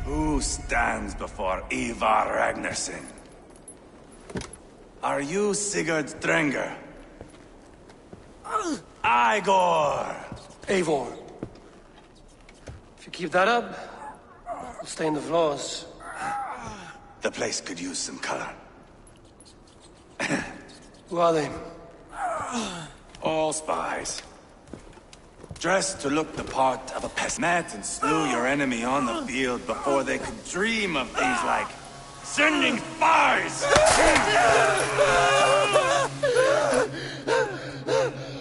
Who stands before Ivar Ragnarsson? Are you Sigurd Drenger? Igor! Eivor. If you keep that up, you'll stay in the floors. The place could use some color. Who are they? All spies. Dressed to look the part of a pest. Met and slew your enemy on the field before they could dream of things like sending spies!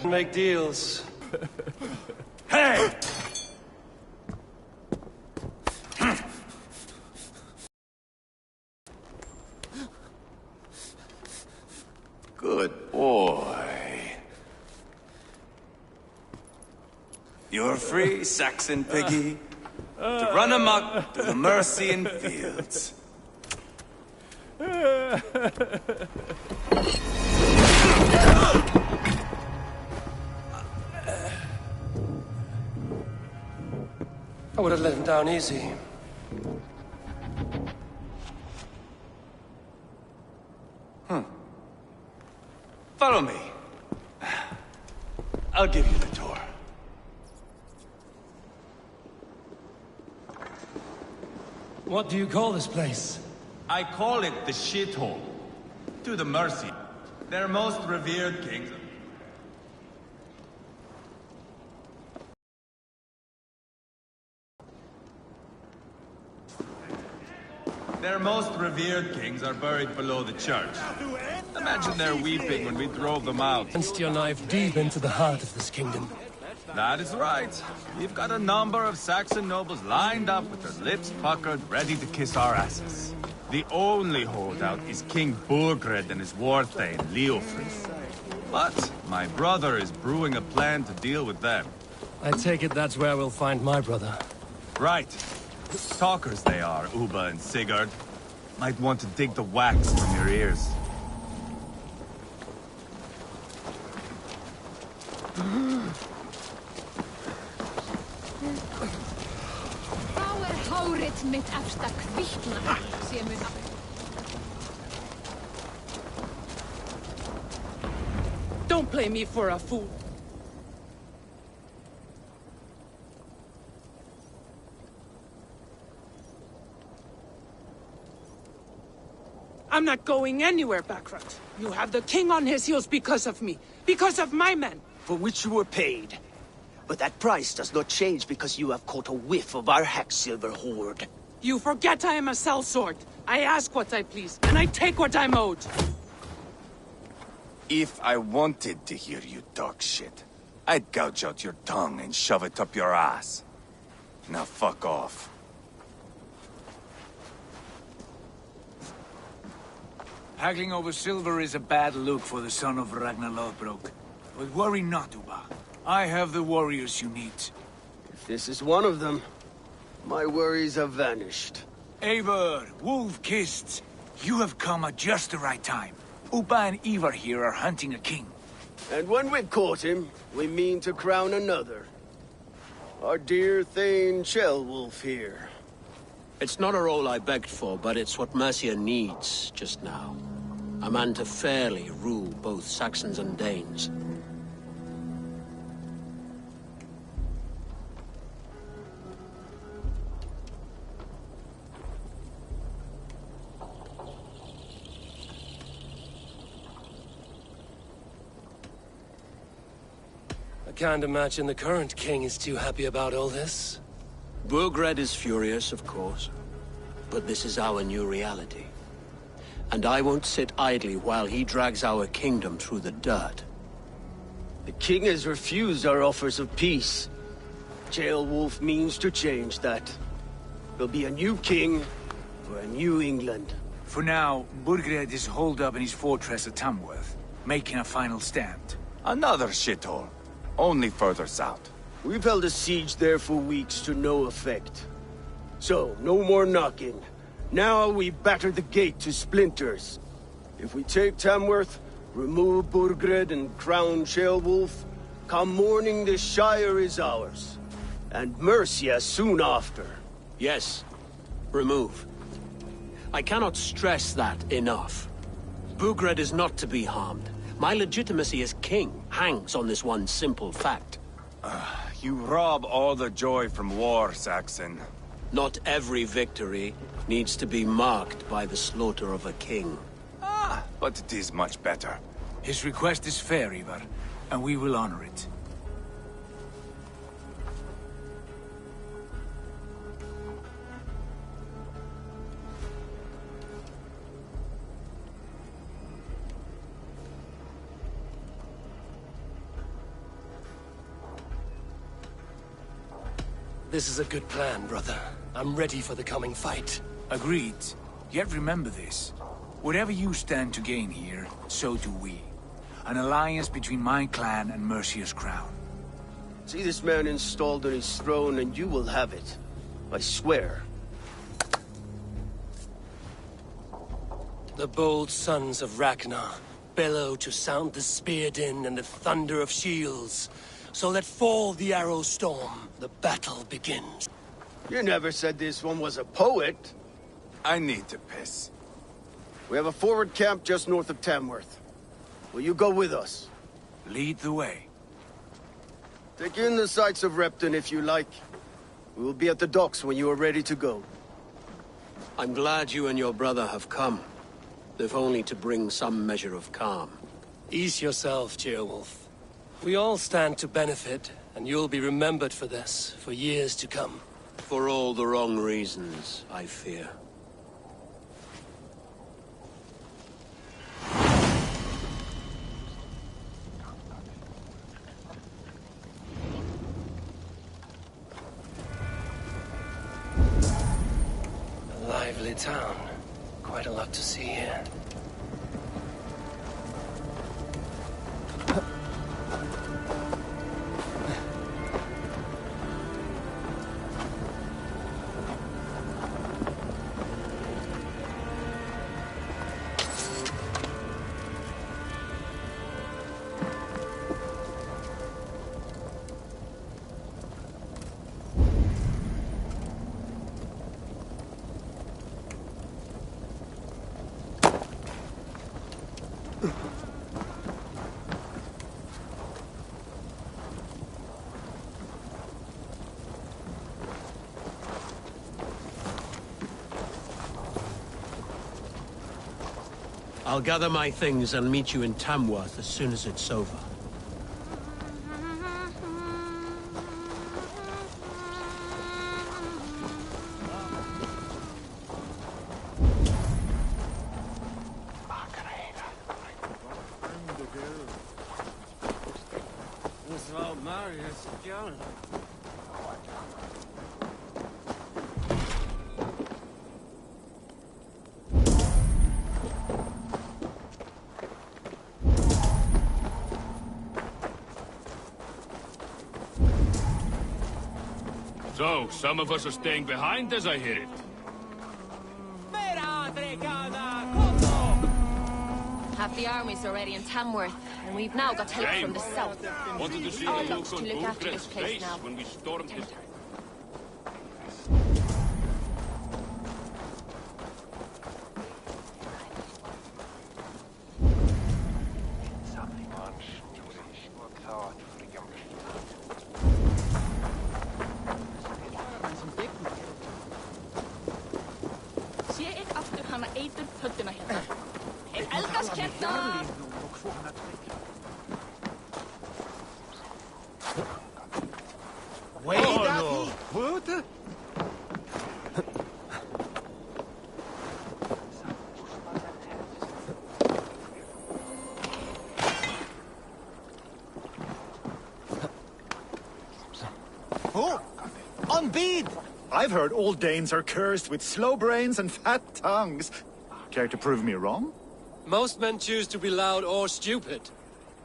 Make deals. Hey! Good boy. You're free, Saxon piggy, to run amok through the Mercian fields. I would have let him down easy. Follow me. I'll give you the tour. What do you call this place? I call it the shithole. To the Mercy, their most revered kings. Their most revered kings are buried below the church. Imagine their weeping when we drove them out. Plunged your knife deep into the heart of this kingdom. That is right. We've got a number of Saxon nobles lined up with their lips puckered, ready to kiss our asses. The only holdout is King Burgred and his war thane, Leofrith. But my brother is brewing a plan to deal with them. I take it that's where we'll find my brother. Right. Talkers they are, Uba and Sigurd. Might want to dig the wax from your ears. Mitt efsta kvittna ser mun Don't play me for a fool. I'm not going anywhere, Backrot. You have the king on his heels because of me. Because of my men. For which you were paid. But that price does not change because you have caught a whiff of our Hacksilver hoard. You forget I am a sellsword. I ask what I please, and I take what I'm owed. If I wanted to hear you talk shit, I'd gouge out your tongue and shove it up your ass. Now fuck off. Haggling over silver is a bad look for the son of Ragnar Lothbrok. But worry not, Uba. I have the warriors you need. If this is one of them, my worries have vanished. Eivor, Wolf-Kissed, you have come at just the right time. Uba and Ivar here are hunting a king. And when we've caught him, we mean to crown another. Our dear Thane Shellwolf here. It's not a role I begged for, but it's what Mercia needs just now. A man to fairly rule both Saxons and Danes. I can't imagine the current king is too happy about all this. Burgred is furious, of course. But this is our new reality. And I won't sit idly while he drags our kingdom through the dirt. The king has refused our offers of peace. Jailwolf means to change that. There'll be a new king for a new England. For now, Burgred is holed up in his fortress at Tamworth, making a final stand. Another shithole. Only further south. We've held a siege there for weeks to no effect. So, no more knocking. Now we batter the gate to splinters. If we take Tamworth, remove Burgred and crown Shellwolf, come morning the Shire is ours. And Mercia soon after. Yes, remove. I cannot stress that enough. Burgred is not to be harmed. My legitimacy as king hangs on this one simple fact. You rob all the joy from war, Saxon. Not every victory needs to be marked by the slaughter of a king. But it is much better. His request is fair, Ivar, and we will honor it. This is a good plan, brother. I'm ready for the coming fight. Agreed. Yet remember this. Whatever you stand to gain here, so do we. An alliance between my clan and Mercia's crown. See this man installed on his throne and you will have it. I swear. The bold sons of Ragnar bellow to sound the spear din and the thunder of shields. So let fall the arrow storm. The battle begins. You never said this one was a poet. I need to piss. We have a forward camp just north of Tamworth. Will you go with us? Lead the way. Take in the sights of Repton if you like. We will be at the docks when you are ready to go. I'm glad you and your brother have come. If only to bring some measure of calm. Ease yourself, Gearwolf. We all stand to benefit, and you'll be remembered for this, for years to come. For all the wrong reasons, I fear. A lively town. Quite a lot to see here. I'll gather my things and meet you in Tamworth as soon as it's over. So, some of us are staying behind as I hear it. Half the army's already in Tamworth, and we've now got help from the south. Wanted to see I'll the look look on to look after this Ulfred's place face now. when we stormed his... Sé ek aftur hana eitur pödduna hérna. Ég elskast hérna! Oh! On bead! I've heard all Danes are cursed with slow brains and fat tongues. Care to prove me wrong? Most men choose to be loud or stupid.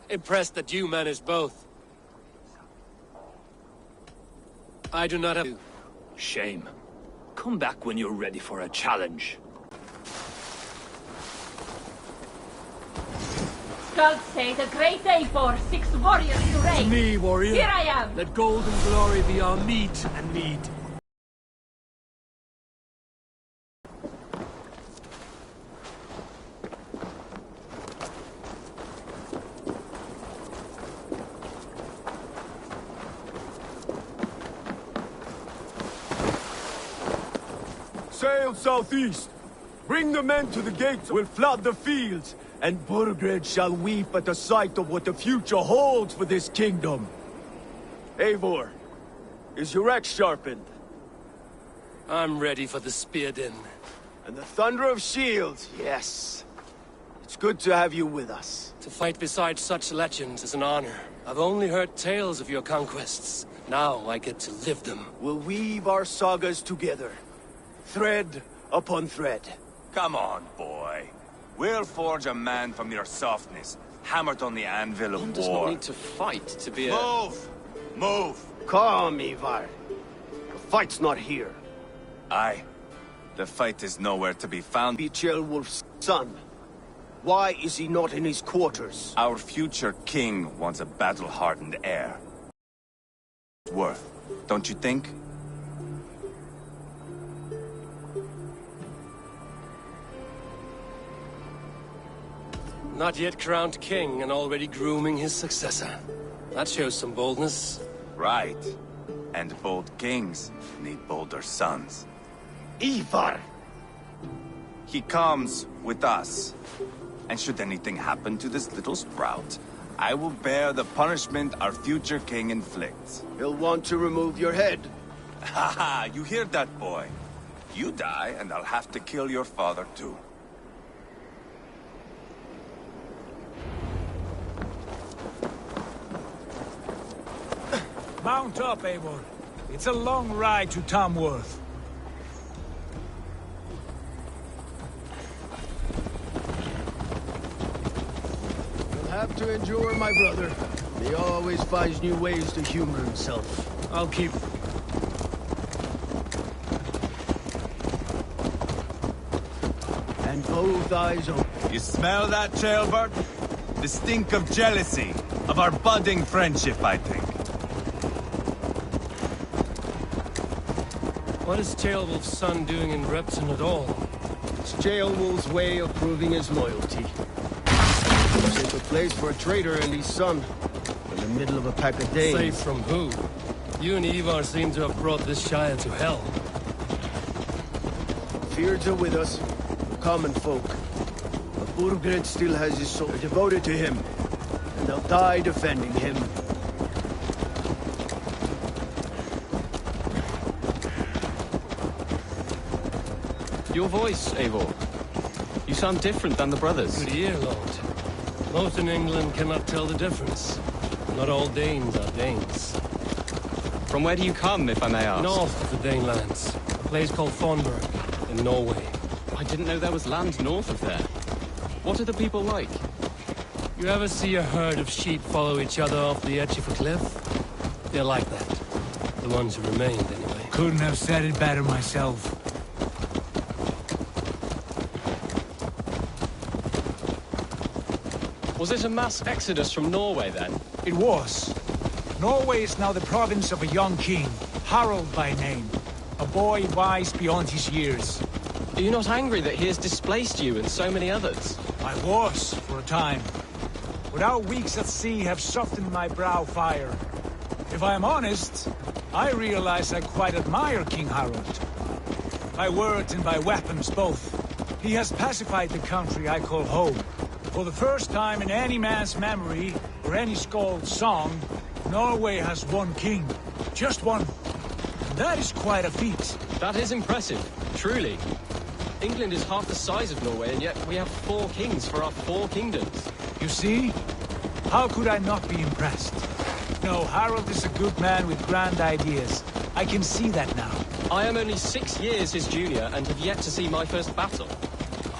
Impressed that you manage both. I do not have... Shame. Come back when you're ready for a challenge. Gods say the great day for 6 warriors to reign. Me, warrior. Here I am. Let gold and glory be our meat and mead. Sail southeast. Bring the men to the gates. We'll flood the fields, and Burgred shall weep at the sight of what the future holds for this kingdom. Eivor, is your axe sharpened? I'm ready for the spear din. And the thunder of shields, yes. It's good to have you with us. To fight beside such legends is an honor. I've only heard tales of your conquests. Now I get to live them. We'll weave our sagas together. Thread upon thread. Come on, boy. We'll forge a man from your softness, hammered on the anvil of One does war. not need to fight to be a... Move! Move! Calm, Ivar. The fight's not here. Aye. The fight is nowhere to be found. Be Wolf's son. Why is he not in his quarters? Our future king wants a battle-hardened heir. Worth, don't you think? Not yet crowned king and already grooming his successor. That shows some boldness. Right. And bold kings need bolder sons. Ivar! He comes with us. And should anything happen to this little sprout, I will bear the punishment our future king inflicts. He'll want to remove your head. Haha, you hear that, boy? You die, and I'll have to kill your father, too. Mount up, Eivor. It's a long ride to Tamworth. You'll have to endure, my brother. He always finds new ways to humor himself. I'll keep... And both eyes open. You smell that, Jailbird? The stink of jealousy, of our budding friendship, I think. What is Ceolwulf's son doing in Repton at all? It's Ceolwulf's way of proving his loyalty. It's a place for a traitor and his son. In the middle of a pack of Danes. Safe from who? You and Ivar seem to have brought this Shire to hell. Fears are with us, common folk. But Burgred still has his soul. They're devoted to him, and they'll die defending him. Your voice, Eivor. You sound different than the brothers. Good ear, Lord. Most in England cannot tell the difference. Not all Danes are Danes. From where do you come, if I may ask? North of the Danelands. A place called Thornburg, in Norway. I didn't know there was land north of there. What are the people like? You ever see a herd of sheep follow each other off the edge of a cliff? They're like that. The ones who remained, anyway. Couldn't have said it better myself. Was it a mass exodus from Norway, then? It was. Norway is now the province of a young king, Harald by name. A boy wise beyond his years. Are you not angry that he has displaced you and so many others? I was, for a time. But our weeks at sea have softened my brow fire. If I am honest, I realize I quite admire King Harald. By words and by weapons both. He has pacified the country I call home. For the first time in any man's memory, or any skald's song, Norway has one king. Just one. And that is quite a feat. That is impressive, truly. England is half the size of Norway, and yet we have 4 kings for our 4 kingdoms. You see? How could I not be impressed? No, Harald is a good man with grand ideas. I can see that now. I am only 6 years his junior and have yet to see my first battle.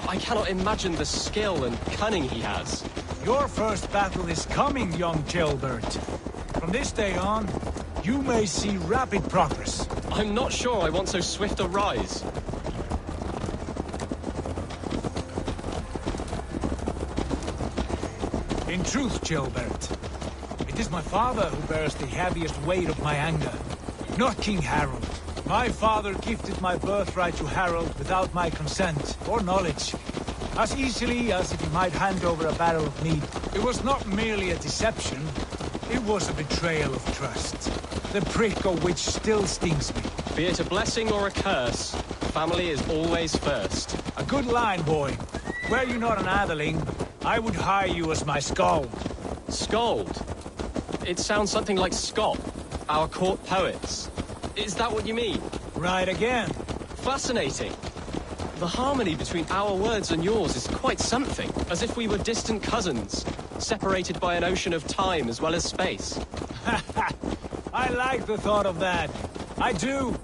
I cannot imagine the skill and cunning he has. Your first battle is coming, young Gilbert. From this day on, you may see rapid progress. I'm not sure I want so swift a rise. In truth, Gilbert, it is my father who bears the heaviest weight of my anger, not King Harald. My father gifted my birthright to Harald without my consent or knowledge, as easily as if he might hand over a barrel of mead. It was not merely a deception, it was a betrayal of trust, the prick of which still stings me. Be it a blessing or a curse, family is always first. A good line, boy. Were you not an atheling, I would hire you as my skald. Skald? It sounds something like Scott, our court poets. Is that what you mean? Right again. Fascinating. The harmony between our words and yours is quite something, as if we were distant cousins, separated by an ocean of time as well as space. I like the thought of that. I do.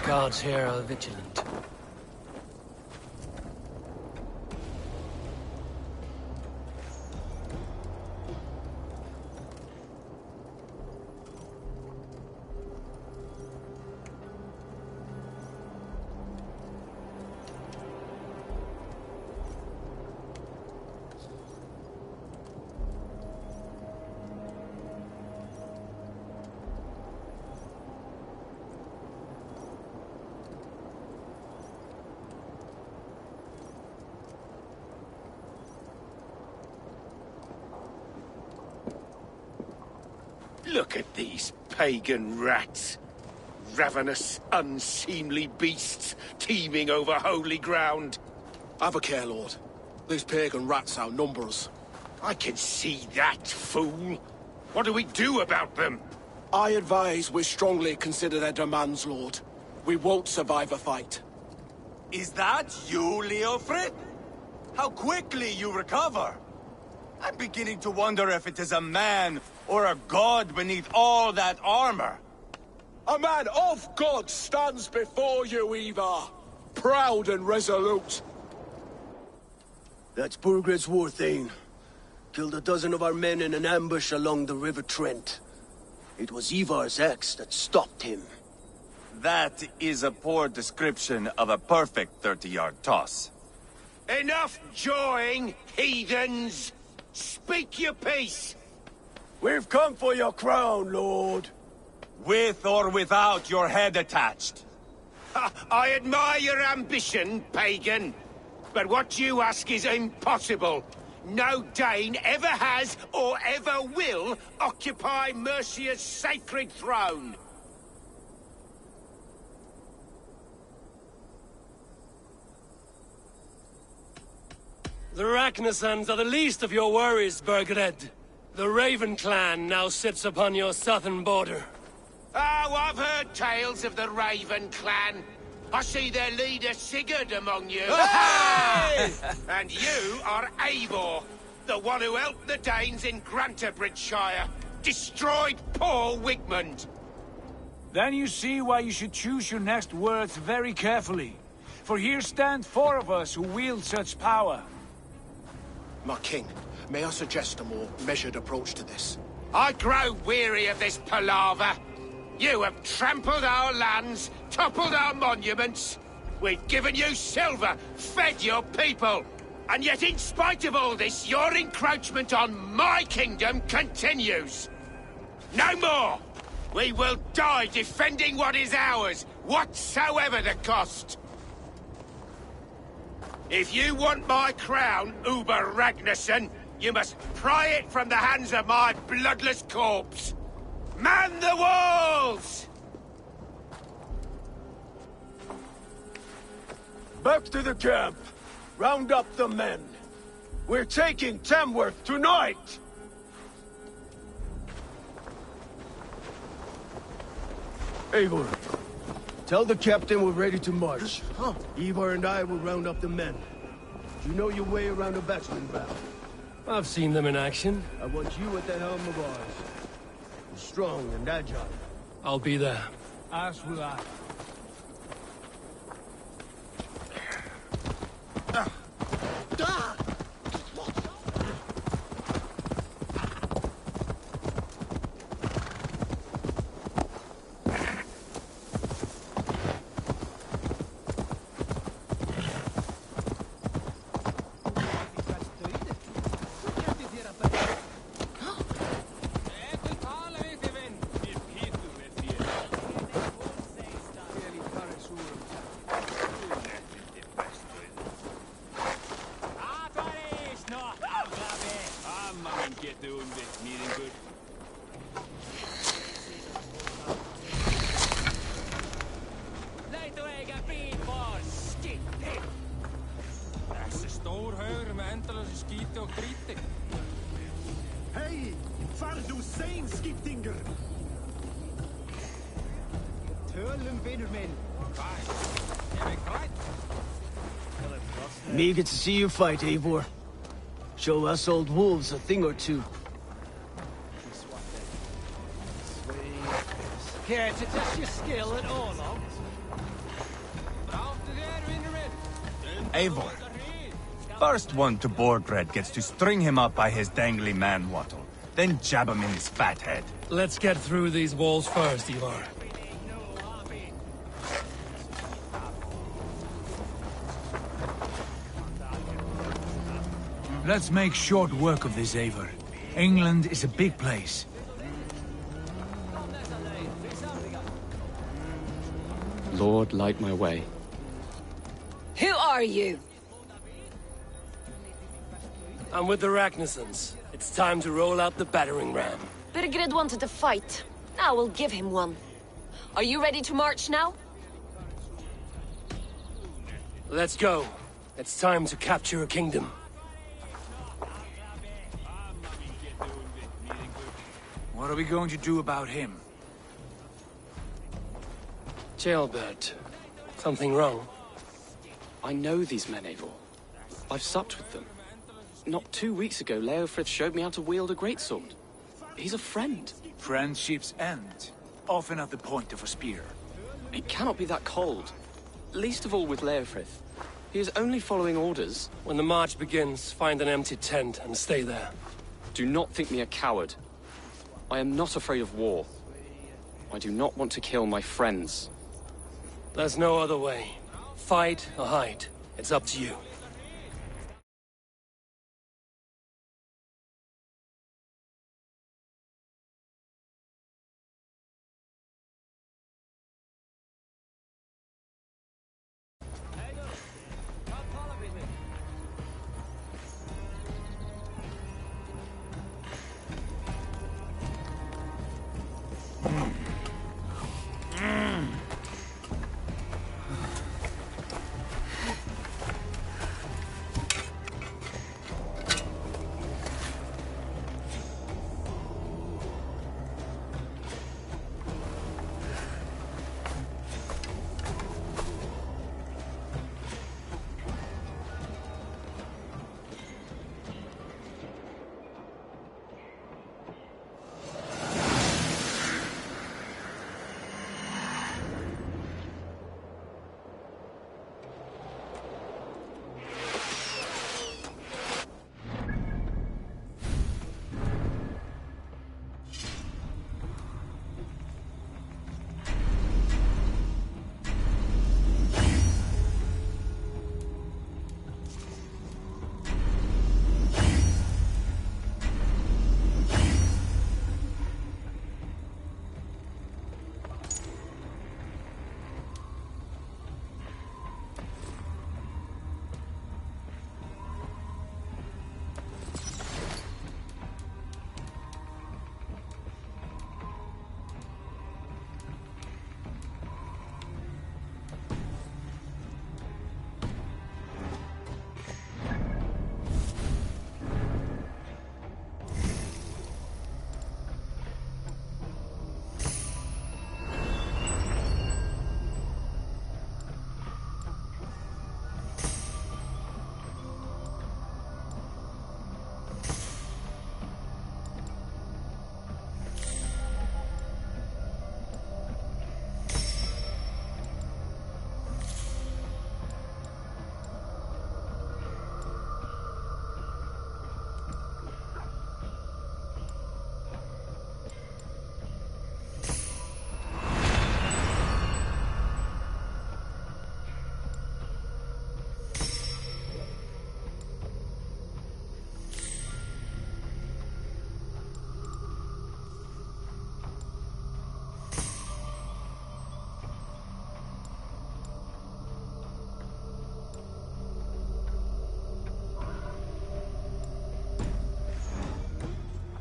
Guards here are vigilant. Look at these pagan rats. Ravenous, unseemly beasts teeming over holy ground. Have a care, Lord. These pagan rats outnumber us. I can see that, fool. What do we do about them? I advise we strongly consider their demands, Lord. We won't survive a fight. Is that you, Leofrid? How quickly you recover! I'm beginning to wonder if it is a man or a god beneath all that armor. A man of God stands before you, Ivar. Proud and resolute. That's Burgred's Warthane. Killed a dozen of our men in an ambush along the River Trent. It was Ivar's axe that stopped him. That is a poor description of a perfect 30-yard toss. Enough jawing, heathens! Speak your piece! We've come for your crown, Lord. With or without your head attached. I admire your ambition, pagan. But what you ask is impossible. No Dane ever has or ever will occupy Mercia's sacred throne. The Ragnarsons are the least of your worries, Burgred. The Raven clan now sits upon your southern border. Oh, I've heard tales of the Raven clan. I see their leader Sigurd among you. Hey! And you are Eivor, the one who helped the Danes in Grantabridgeshire. Destroyed poor Wigmund. Then you see why you should choose your next words very carefully. For here stand 4 of us who wield such power. My king, may I suggest a more measured approach to this? I grow weary of this palaver. You have trampled our lands, toppled our monuments. We've given you silver, fed your people. And yet in spite of all this, your encroachment on my kingdom continues. No more! We will die defending what is ours, whatsoever the cost. If you want my crown, Uber Ragnarsson, you must pry it from the hands of my bloodless corpse. Man the walls! Back to the camp. Round up the men. We're taking Tamworth tonight! Eivor, tell the captain we're ready to march. Ivar and I will round up the men. You know your way around a batsman, Val. I've seen them in action. I want you at the helm of ours. You're strong and agile. I'll be there. As will I. Hei! Far du sein, skiptinger! Tölum, vinner min! Eager to see you fight, Eivor. Show us old wolves a thing or two. Care to test your skill at all, Eivor. First one to Borgred gets to string him up by his dangly man-wattle, then jab him in his fat head. Let's get through these walls first, Ivar. Let's make short work of this, Eivor. England is a big place. Lord, light my way. Who are you? I'm with the Ragnarsons. It's time to roll out the battering ram. Birgrid wanted to fight. Now we'll give him one. Are you ready to march now? Let's go. It's time to capture a kingdom. What are we going to do about him? Jailbird. Something wrong? I know these men, Eivor. I've supped with them. Not 2 weeks ago, Leofrith showed me how to wield a greatsword. He's a friend. Friendships end, often at the point of a spear. It cannot be that cold. Least of all with Leofrith. He is only following orders. When the march begins, find an empty tent and stay there. Do not think me a coward. I am not afraid of war. I do not want to kill my friends. There's no other way. Fight or hide. It's up to you.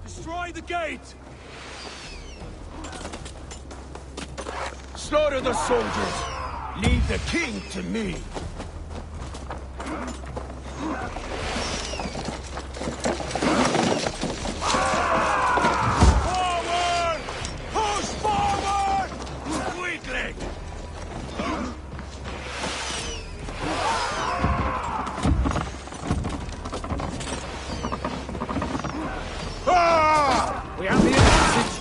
Destroy the gate! Slaughter the soldiers! Leave the king to me! Forward! Push forward! Weakling! We have the advantage!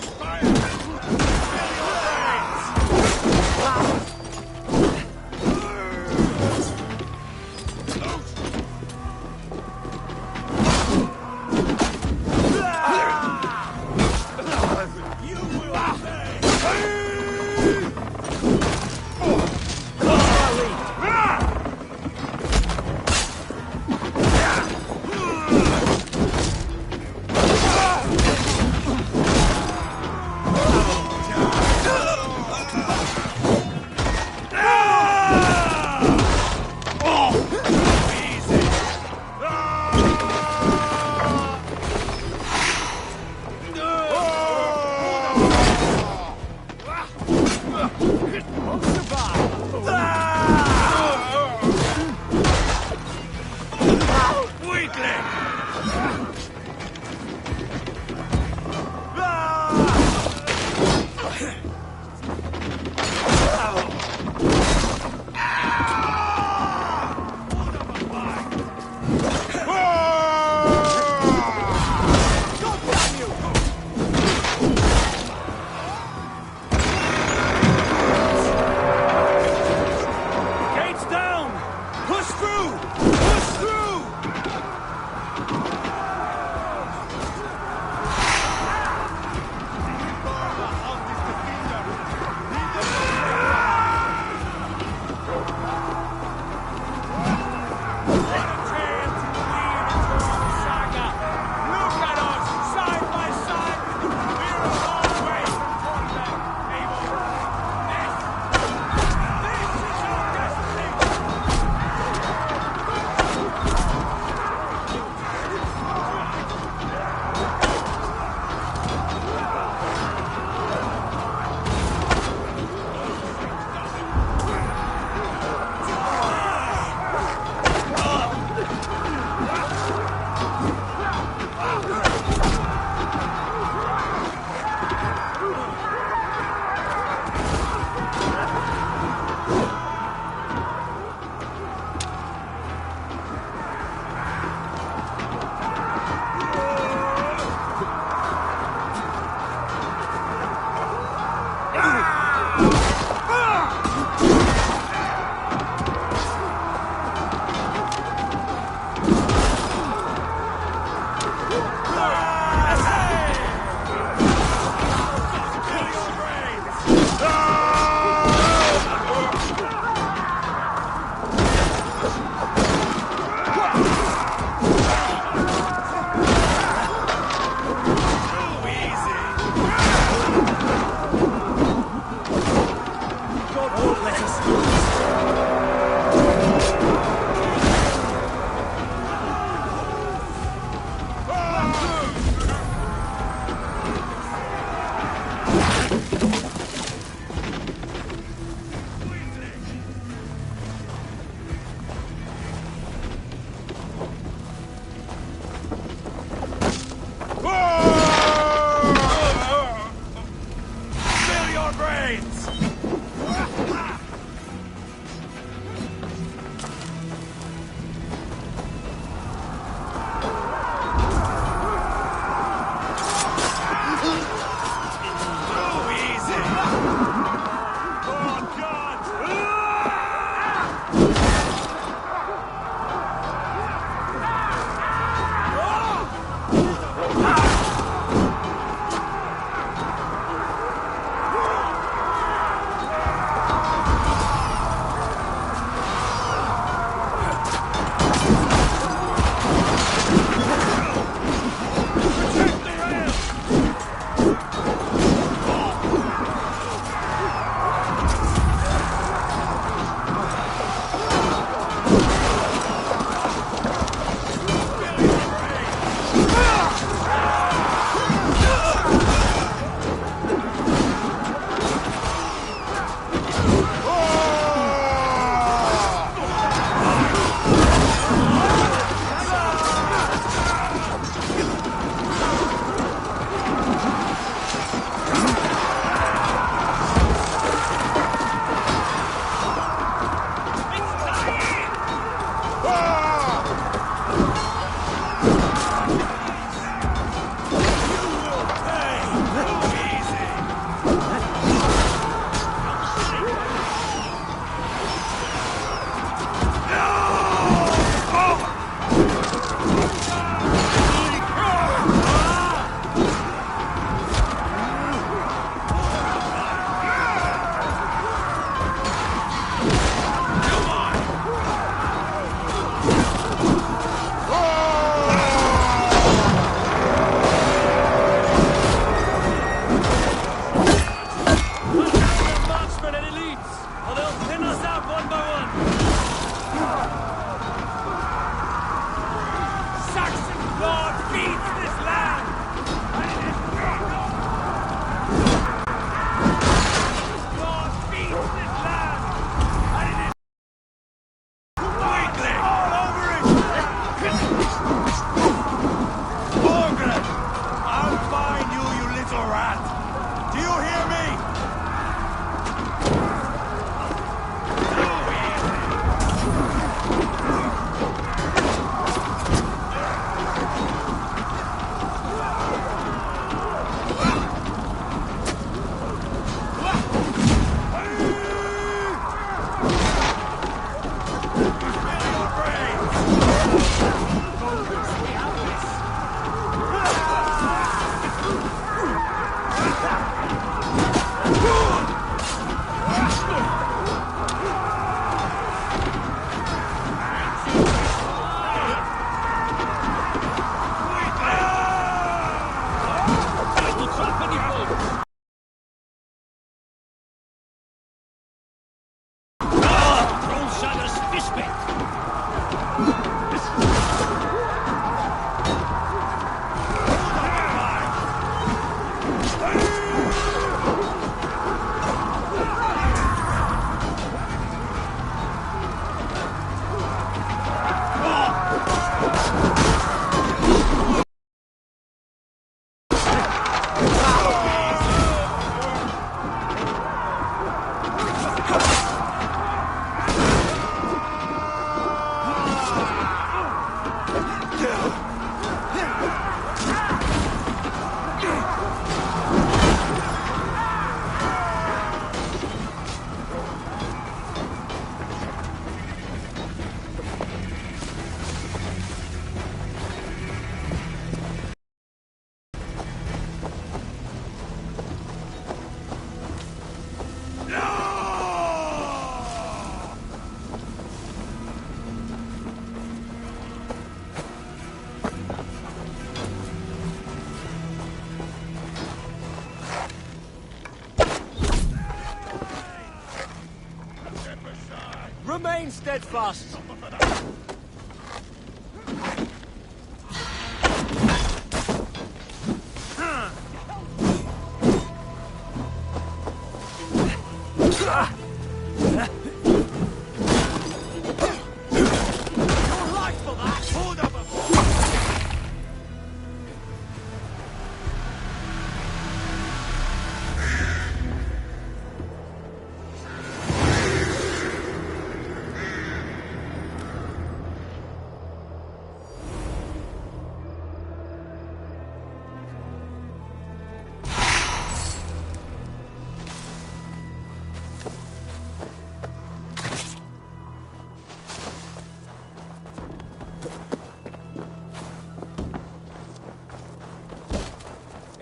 remain steadfast.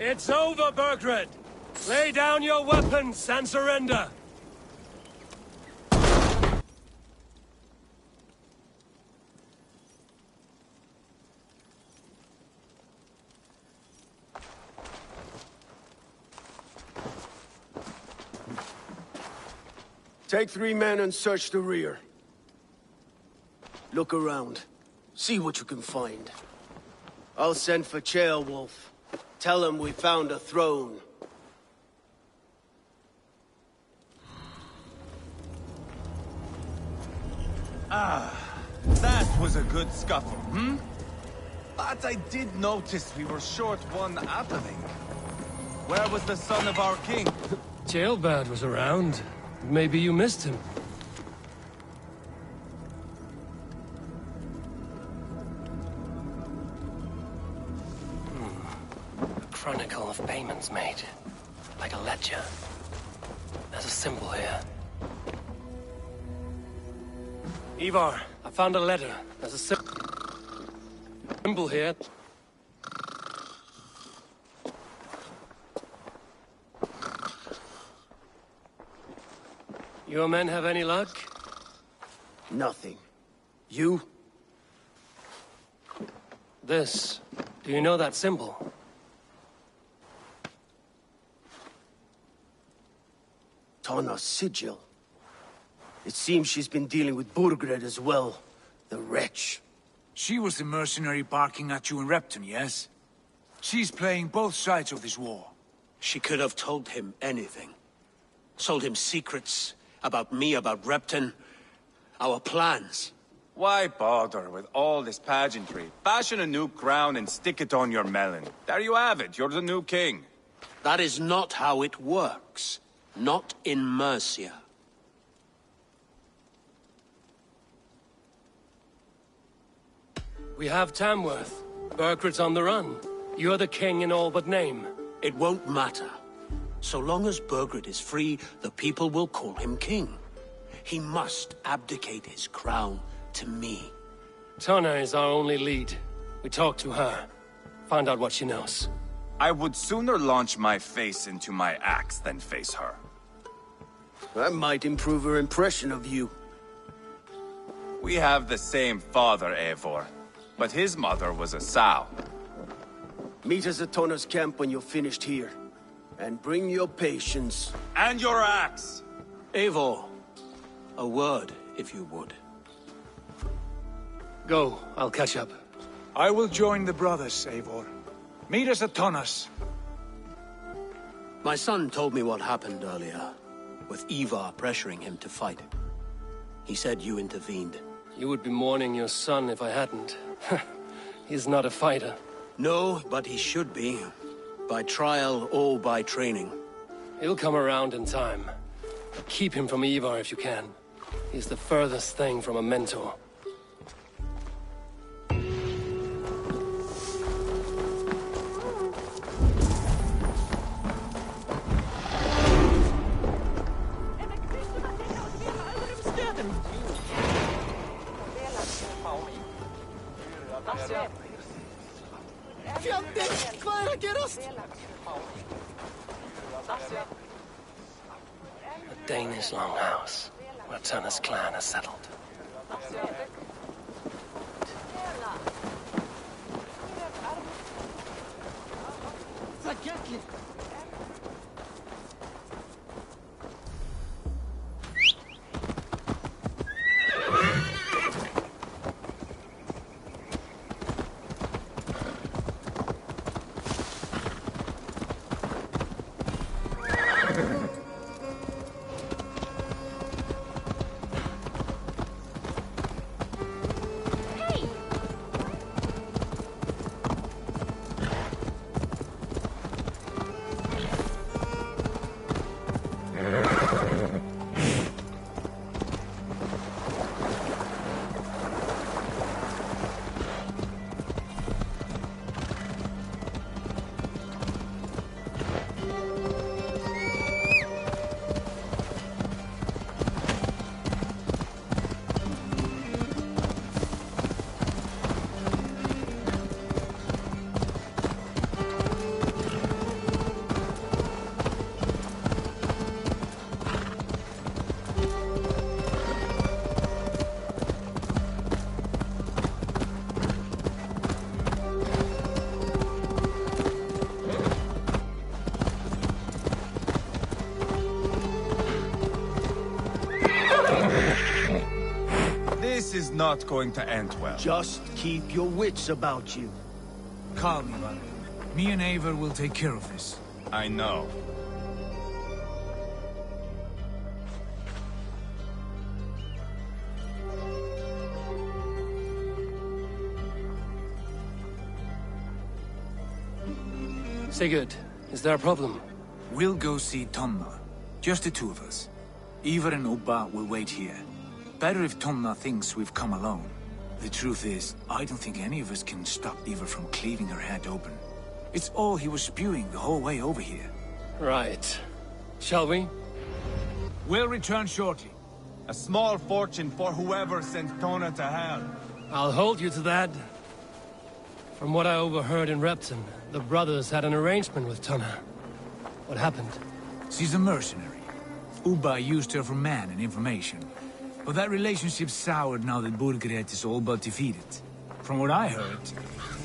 It's over, Burgred! Lay down your weapons and surrender! Take 3 men and search the rear. Look around. See what you can find. I'll send for Ceolwulf. Tell him we found a throne. That was a good scuffle, hmm? But I did notice we were short one appling. Where was the son of our king? Ceolbad was around. Maybe you missed him. A chronicle of payments made. Like a ledger. There's a symbol here. Ivar, I found a letter. There's a symbol here. Your men have any luck? Nothing. You? This. Do you know that symbol? Tana's sigil. It seems she's been dealing with Burgred as well. The wretch. She was the mercenary barking at you in Repton, yes? She's playing both sides of this war. She could have told him anything. Sold him secrets about me, about Repton, our plans. Why bother with all this pageantry? Fashion a new crown and stick it on your melon. There you have it, you're the new king. That is not how it works. Not in Mercia. We have Tamworth. Burgred's on the run. You're the king in all but name. It won't matter. So long as Burgred is free, the people will call him king. He must abdicate his crown to me. Tana is our only lead. We talk to her. Find out what she knows. I would sooner launch my face into my axe than face her. That might improve her impression of you. We have the same father, Eivor. But his mother was a sow. Meet us at Tana's camp when you're finished here. And bring your patience. And your axe! Eivor, a word, if you would. Go, I'll catch up. I will join the brothers, Eivor. Meet us at Tana's. My son told me what happened earlier, with Ivar pressuring him to fight. He said you intervened. You would be mourning your son if I hadn't. He's not a fighter. No, but he should be. By trial or by training. He'll come around in time. Keep him from Ivar if you can. He's the furthest thing from a mentor. The Danish longhouse, where Tana's clan has settled. This is not going to end well. Just keep your wits about you. Calm, Ivar. Me and Eivor will take care of this. I know. Sigurd, is there a problem? We'll go see Tonna. Just the two of us. Ivar and Ubba will wait here. Better if Tonna thinks we've come alone. The truth is, I don't think any of us can stop Ivar from cleaving her head open. It's all he was spewing the whole way over here. Right. Shall we? We'll return shortly. A small fortune for whoever sent Tona to hell. I'll hold you to that. From what I overheard in Repton, the brothers had an arrangement with Tonna. What happened? She's a mercenary. Ubba used her for man and information. But that relationship soured now that Burgred is all but defeated. From what I heard,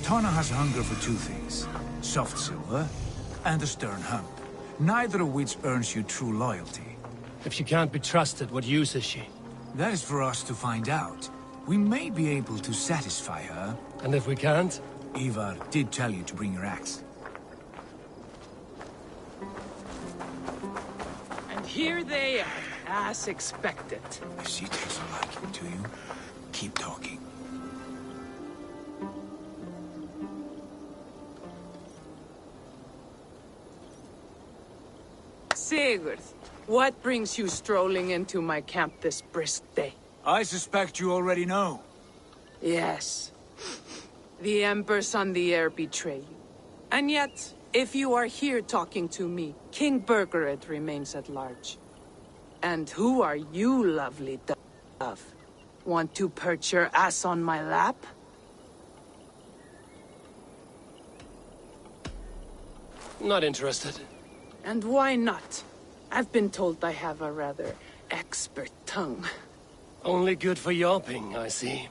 Tonna has hunger for two things. Soft silver and a stern hump. Neither of which earns you true loyalty. If she can't be trusted, what use is she? That is for us to find out. We may be able to satisfy her. And if we can't? Ivar did tell you to bring your axe. And here they are, as expected. If she takes a liking to you, keep talking. Sigurd, what brings you strolling into my camp this brisk day? I suspect you already know. Yes. The Embers on the air betray you. And yet, if you are here talking to me, King Burgred remains at large. And who are you, lovely dove? Want to perch your ass on my lap? Not interested. And why not? I've been told I have a rather expert tongue. Only good for yawping, I see.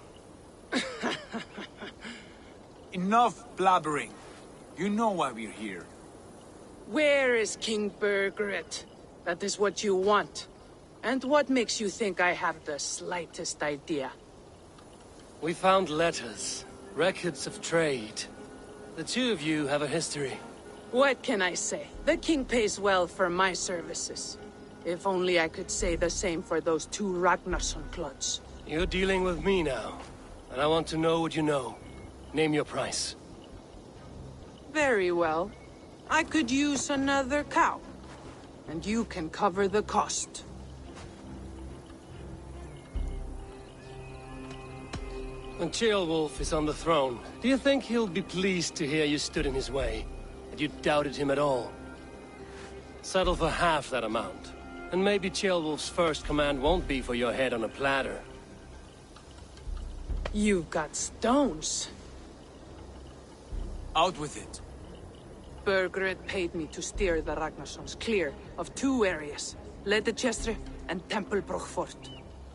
Enough blabbering. You know why we're here. Where is King Burgred? That is what you want. And what makes you think I have the slightest idea? We found letters, records of trade. The two of you have a history. What can I say? The king pays well for my services. If only I could say the same for those two Ragnarsson clods. You're dealing with me now, and I want to know what you know. Name your price. Very well. I could use another cow. And you can cover the cost. When Ceolwulf is on the throne, do you think he'll be pleased to hear you stood in his way? That you doubted him at all? Settle for half that amount. And maybe Ceolwulf's first command won't be for your head on a platter. You've got stones. Out with it. Burgred paid me to steer the Ragnarssons clear of two areas, Ledechestre and Tempelbroch Fort.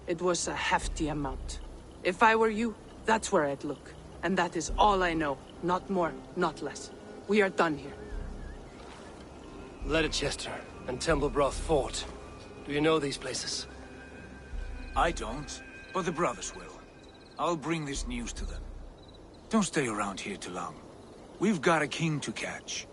It was a hefty amount. If I were you, that's where I'd look. And that is all I know. Not more, not less. We are done here. Ledechestre and Tempelbroch Fort. Do you know these places? I don't, but the brothers will. I'll bring this news to them. Don't stay around here too long. We've got a king to catch.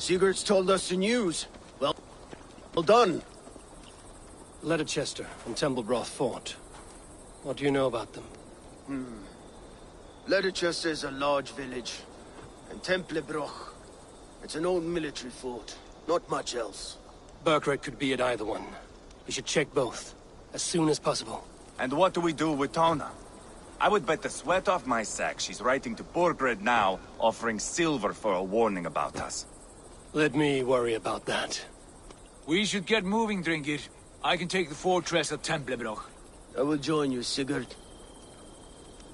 Sigurd's told us the news. Well done. Leicester and Templebroth fought. What do you know about them? Leicester is a large village. And Templebroch, it's an old military fort. Not much else. Burkred could be at either one. We should check both, as soon as possible. And what do we do with Tona? I would bet the sweat off my sack she's writing to Borgred now, offering silver for a warning about us. Let me worry about that. We should get moving, Drinkit. I can take the fortress of Templebroch. I will join you, Sigurd.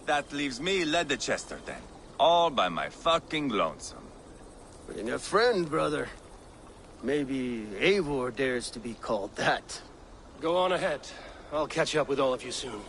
That leaves me Leicester then. All by my fucking lonesome. Bring a friend, brother. Maybe Eivor dares to be called that. Go on ahead. I'll catch up with all of you soon.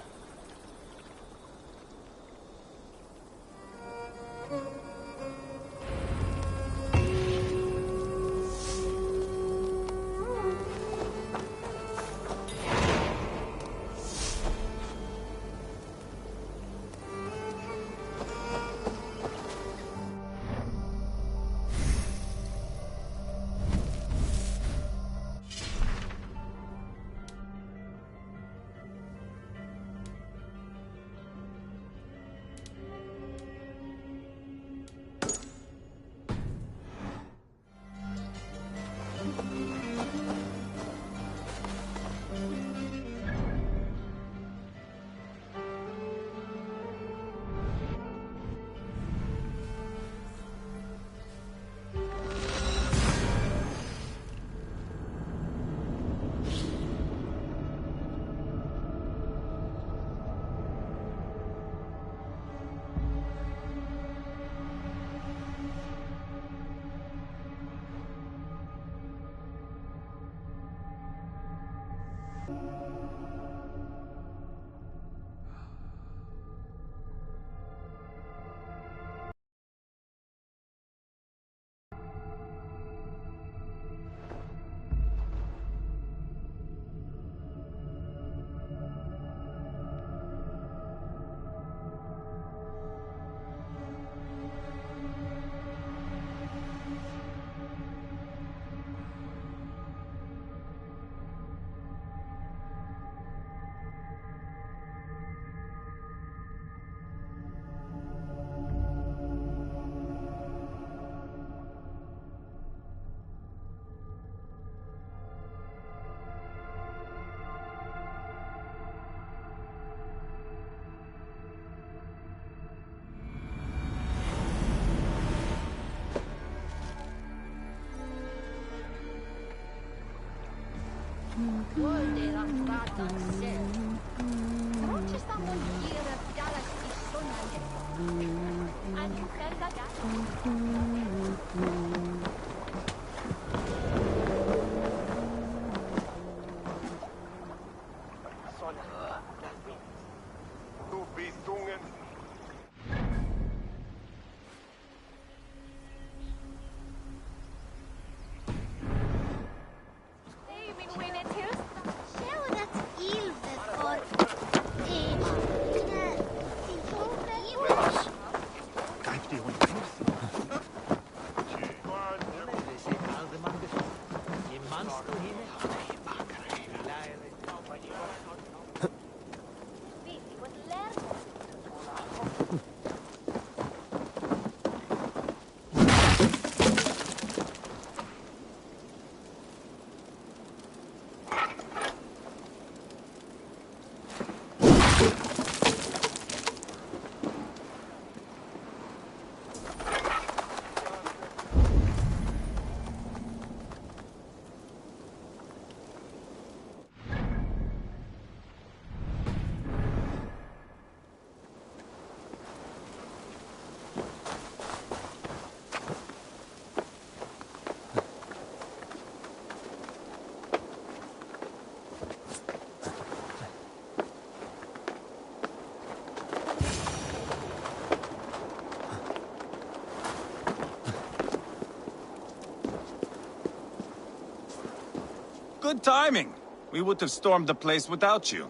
Good timing. We would have stormed the place without you.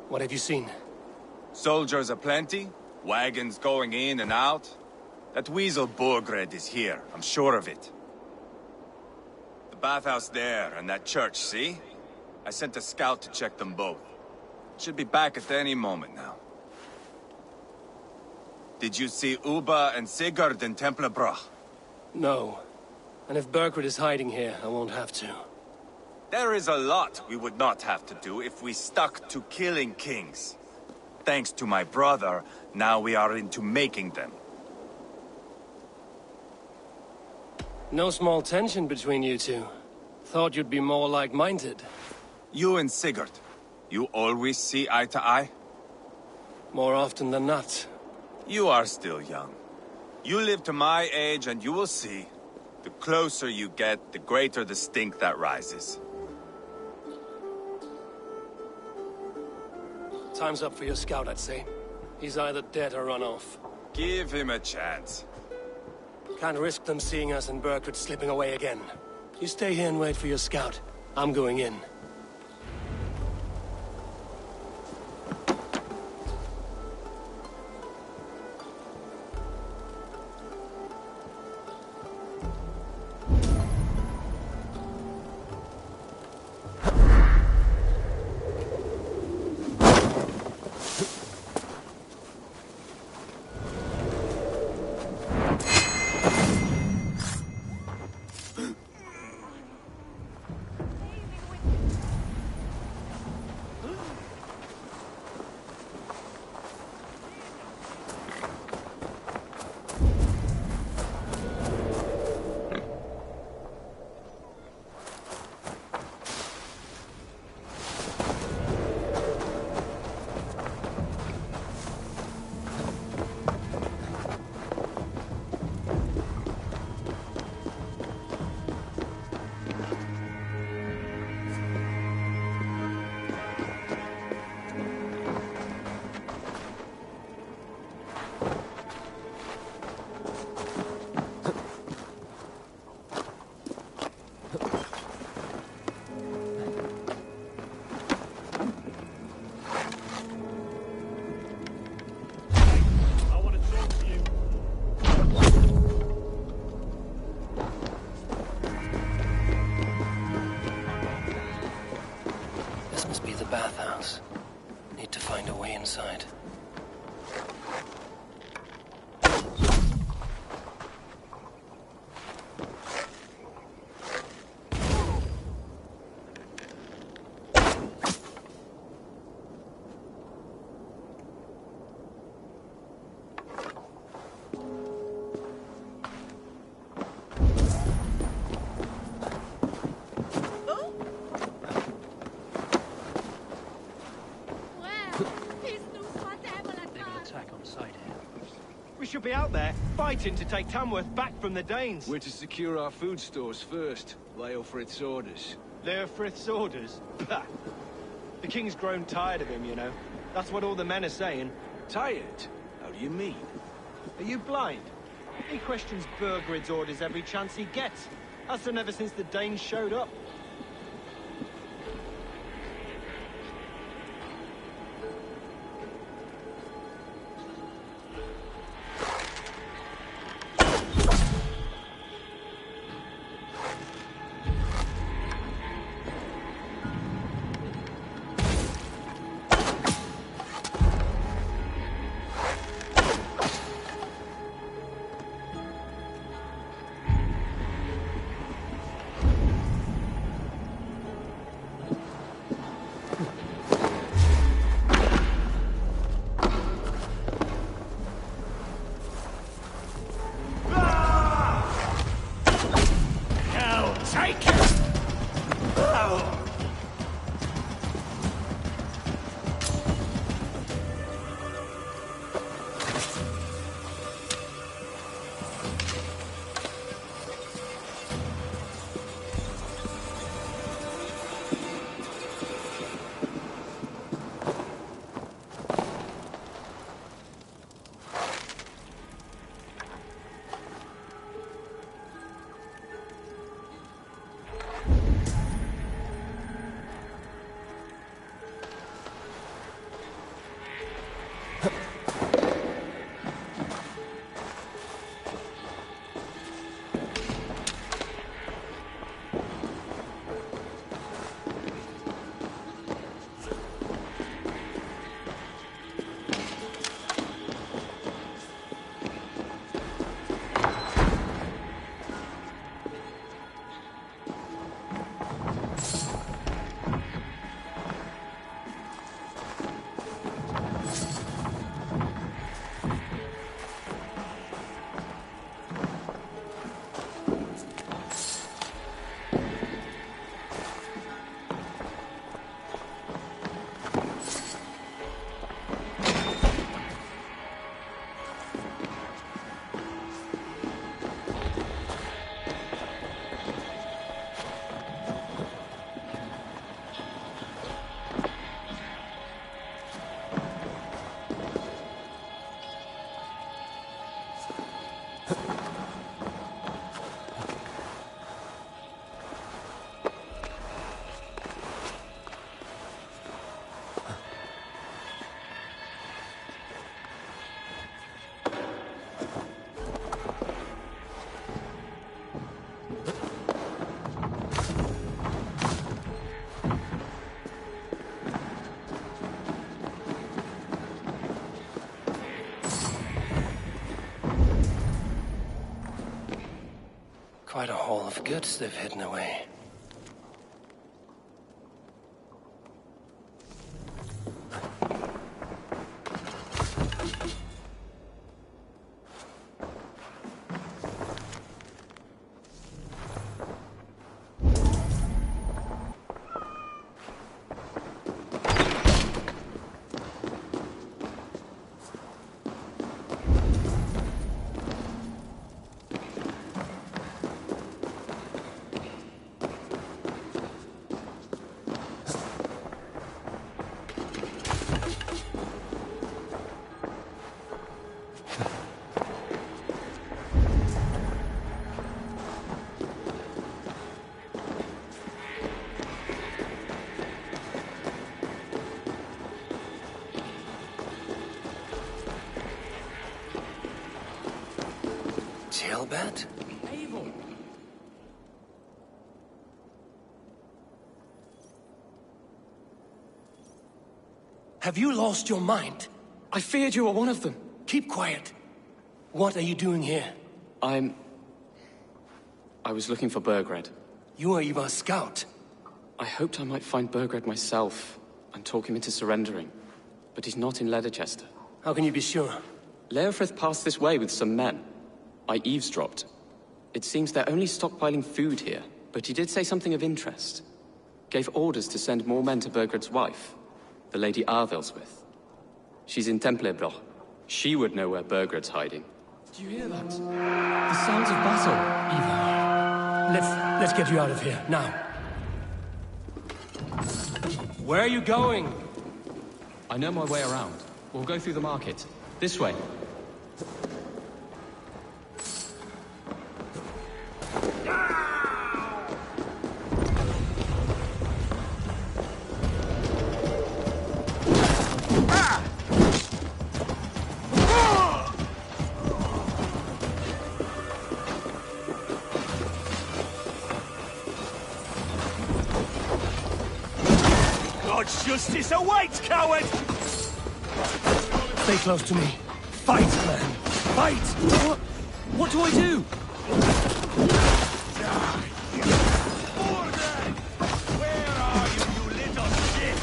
What have you seen? Soldiers aplenty, wagons going in and out. That weasel Borgred is here, I'm sure of it. The bathhouse there, and that church, see? I sent a scout to check them both. Should be back at any moment now. Did you see Uba and Sigurd in Templebroch? No. And if Berkred is hiding here, I won't have to. There is a lot we would not have to do if we stuck to killing kings. Thanks to my brother, now we are into making them. No small tension between you two. Thought you'd be more like-minded. You and Sigurd, you always see eye to eye? More often than not. You are still young. You live to my age and you will see. The closer you get, the greater the stink that rises. Time's up for your scout, I'd say. He's either dead or run off. Give him a chance. Can't risk them seeing us and Berkred slipping away again. You stay here and wait for your scout. I'm going in. Bathhouse. Need to find a way inside. Should be out there, fighting to take Tamworth back from the Danes. We're to secure our food stores first. Leofrith's orders. Leofrith's orders? Bah! The king's grown tired of him, you know. That's what all the men are saying. Tired? How do you mean? Are you blind? He questions Bergred's orders every chance he gets. Has done ever since the Danes showed up. Quite a haul of goods they've hidden away. Jailbed? Eivor! Have you lost your mind? I feared you were one of them. Keep quiet. What are you doing here? I was looking for Burgred. You are Ivar's scout. I hoped I might find Burgred myself and talk him into surrendering. But he's not in Leatherchester. How can you be sure? Leofrith passed this way with some men. I eavesdropped. It seems they're only stockpiling food here, but he did say something of interest. Gave orders to send more men to Burgred's wife, the Lady Arvilswith. She's in Templebroch. She would know where Burgred's hiding. Do you hear that? The sounds of battle. Ivar, let's get you out of here, now. Where are you going? I know my way around. We'll go through the market. This way. God's justice awaits, coward! Stay close to me. Fight, man! Fight! What do I do? Where are you, you little shit?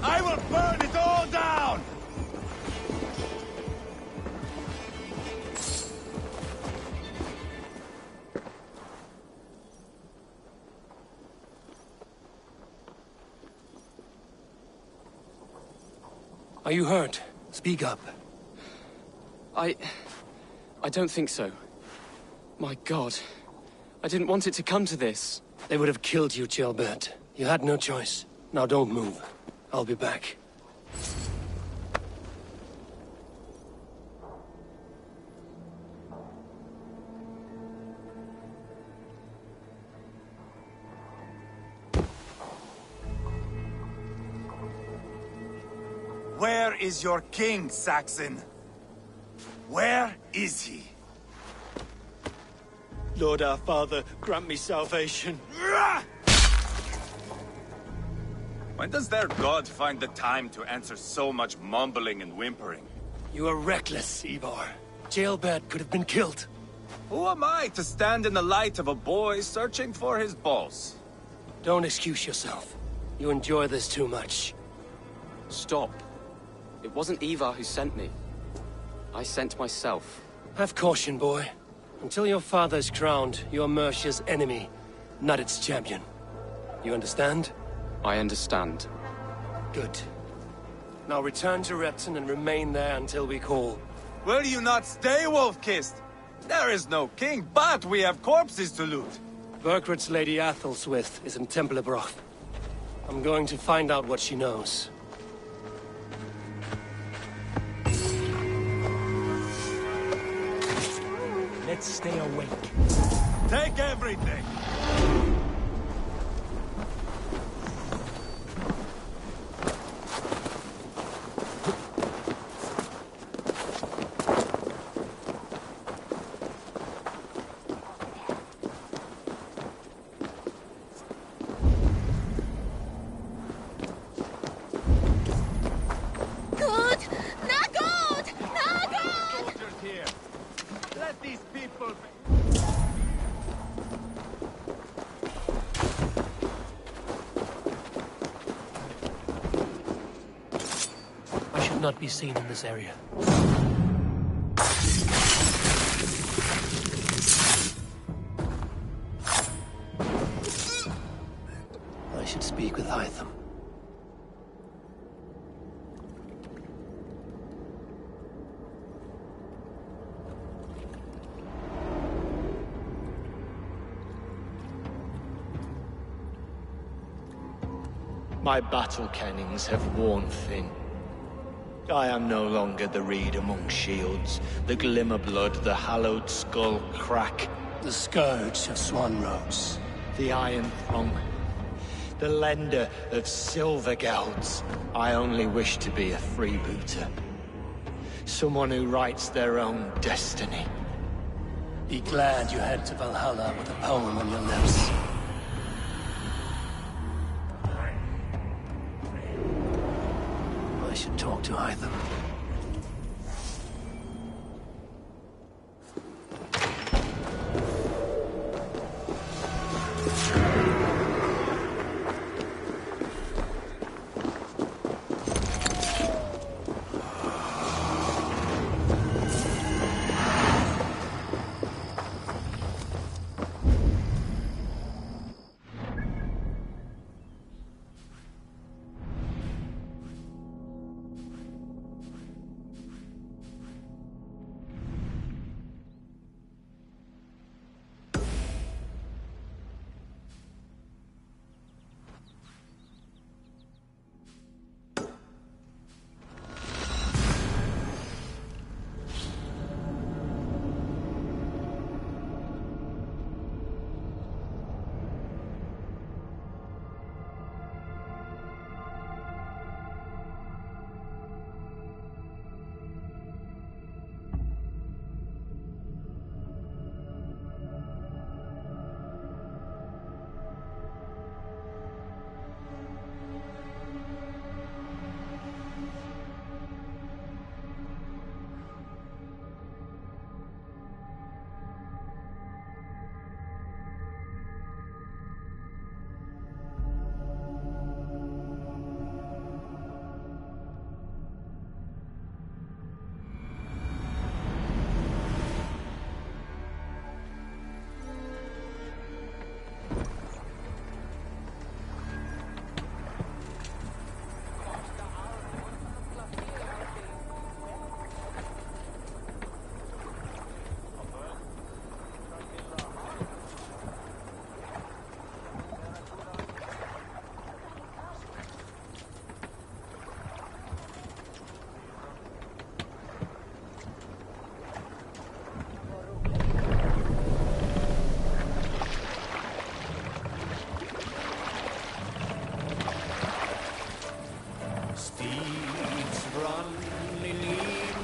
I will burn it all down! Are you hurt? Speak up. I don't think so. My God. I didn't want it to come to this. They would have killed you, Jailbird. You had no choice. Now don't move. I'll be back. Where is your king, Saxon? Where is he? Lord our Father, grant me salvation. When does their god find the time to answer so much mumbling and whimpering? You are reckless, Ivar. Jailbird could have been killed. Who am I to stand in the light of a boy searching for his balls? Don't excuse yourself. You enjoy this too much. Stop. It wasn't Ivar who sent me. I sent myself. Have caution, boy. Until your father is crowned, you're Mercia's enemy, not its champion. You understand? I understand. Good. Now return to Repton and remain there until we call. Will you not stay, Wolf-Kissed? There is no king, but we have corpses to loot. Burkred's Lady Athelstwith is in Templebroch. I'm going to find out what she knows. Let's stay awake. Take everything! Good! Not good! Not good! Soldiers here! Let these people... I should not be seen in this area. I should speak with Hytham. My battle kennings have worn thin. I am no longer the reed among shields, the glimmer blood, the hallowed skull crack. The scourge of Swanrose. The iron thong. The lender of silver gelds. I only wish to be a freebooter. Someone who writes their own destiny. Be glad you head to Valhalla with a poem on your lips. I should talk to Hytham.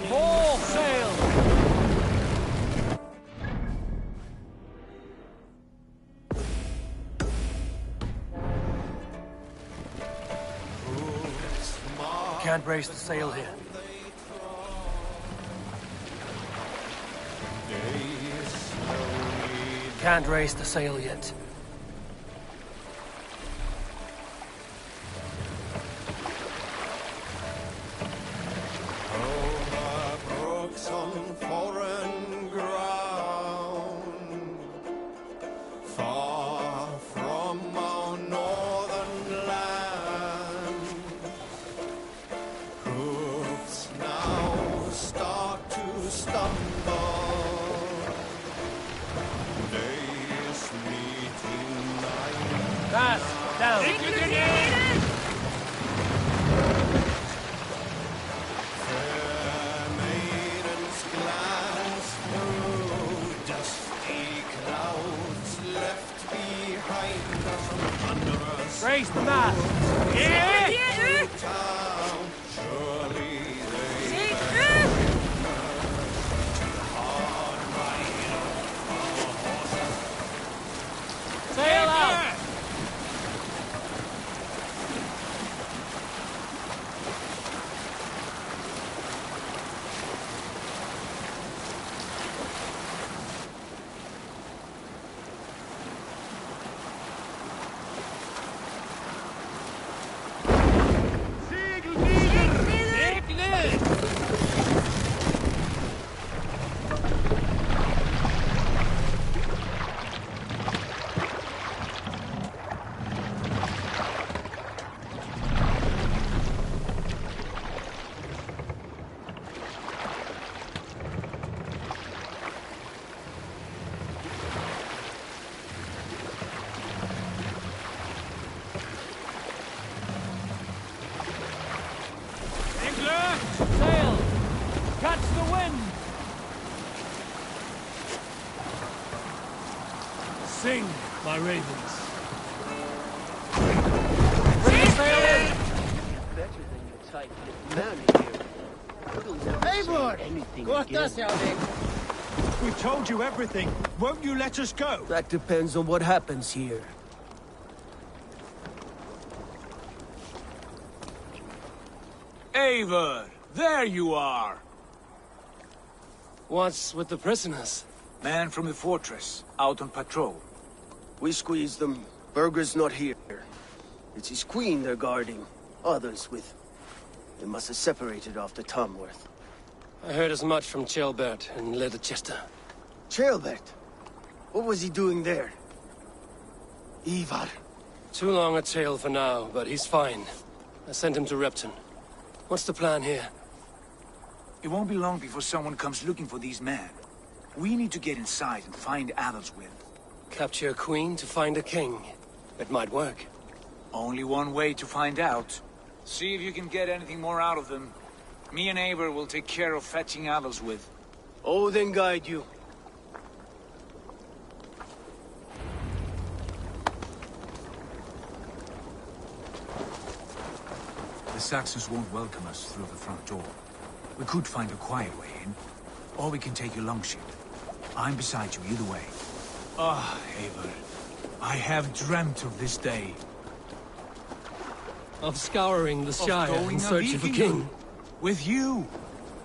Full sail! Can't raise the sail here. Can't raise the sail yet. On foreign ground, far from our northern land, hoofs now start to stumble. Days meet Fast, down. Fair maidens glance through dusty clouds left behind us under us. Raise the mast. Yeah! Town, surely they hard ride of our horses. Sail out! Sail! Catch the wind! Sing, my ravens. Bring the sail in! Better than your type of man here. You'll never say anything again. We told you everything. Won't you let us go? That depends on what happens here. Eivor, there you are. What's with the prisoners? Man from the fortress, out on patrol. We squeezed them. Burger's not here. It's his queen they're guarding. Others with... They must have separated after Tamworth. I heard as much from Chelbert and Leicester. Chelbert? What was he doing there? Ivar. Too long a tale for now, but he's fine. I sent him to Repton. What's the plan here? It won't be long before someone comes looking for these men. We need to get inside and find Adelswyn. Capture a queen to find a king. It might work. Only one way to find out. See if you can get anything more out of them. Me and Eivor will take care of fetching Adelswyn. Odin guide you. The Saxons won't welcome us through the front door. We could find a quiet way in, or we can take your longship. I'm beside you either way. Ah, Eivor. I have dreamt of this day. Of scouring the Shire in search of a king. With you.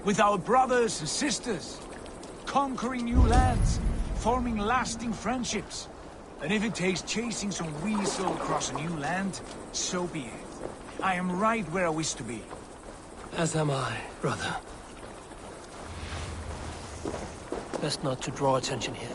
With our brothers and sisters. Conquering new lands. Forming lasting friendships. And if it takes chasing some weasel across a new land, so be it. I am right where I wish to be. As am I, brother. Best not to draw attention here.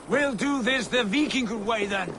We'll do this the Viking way then.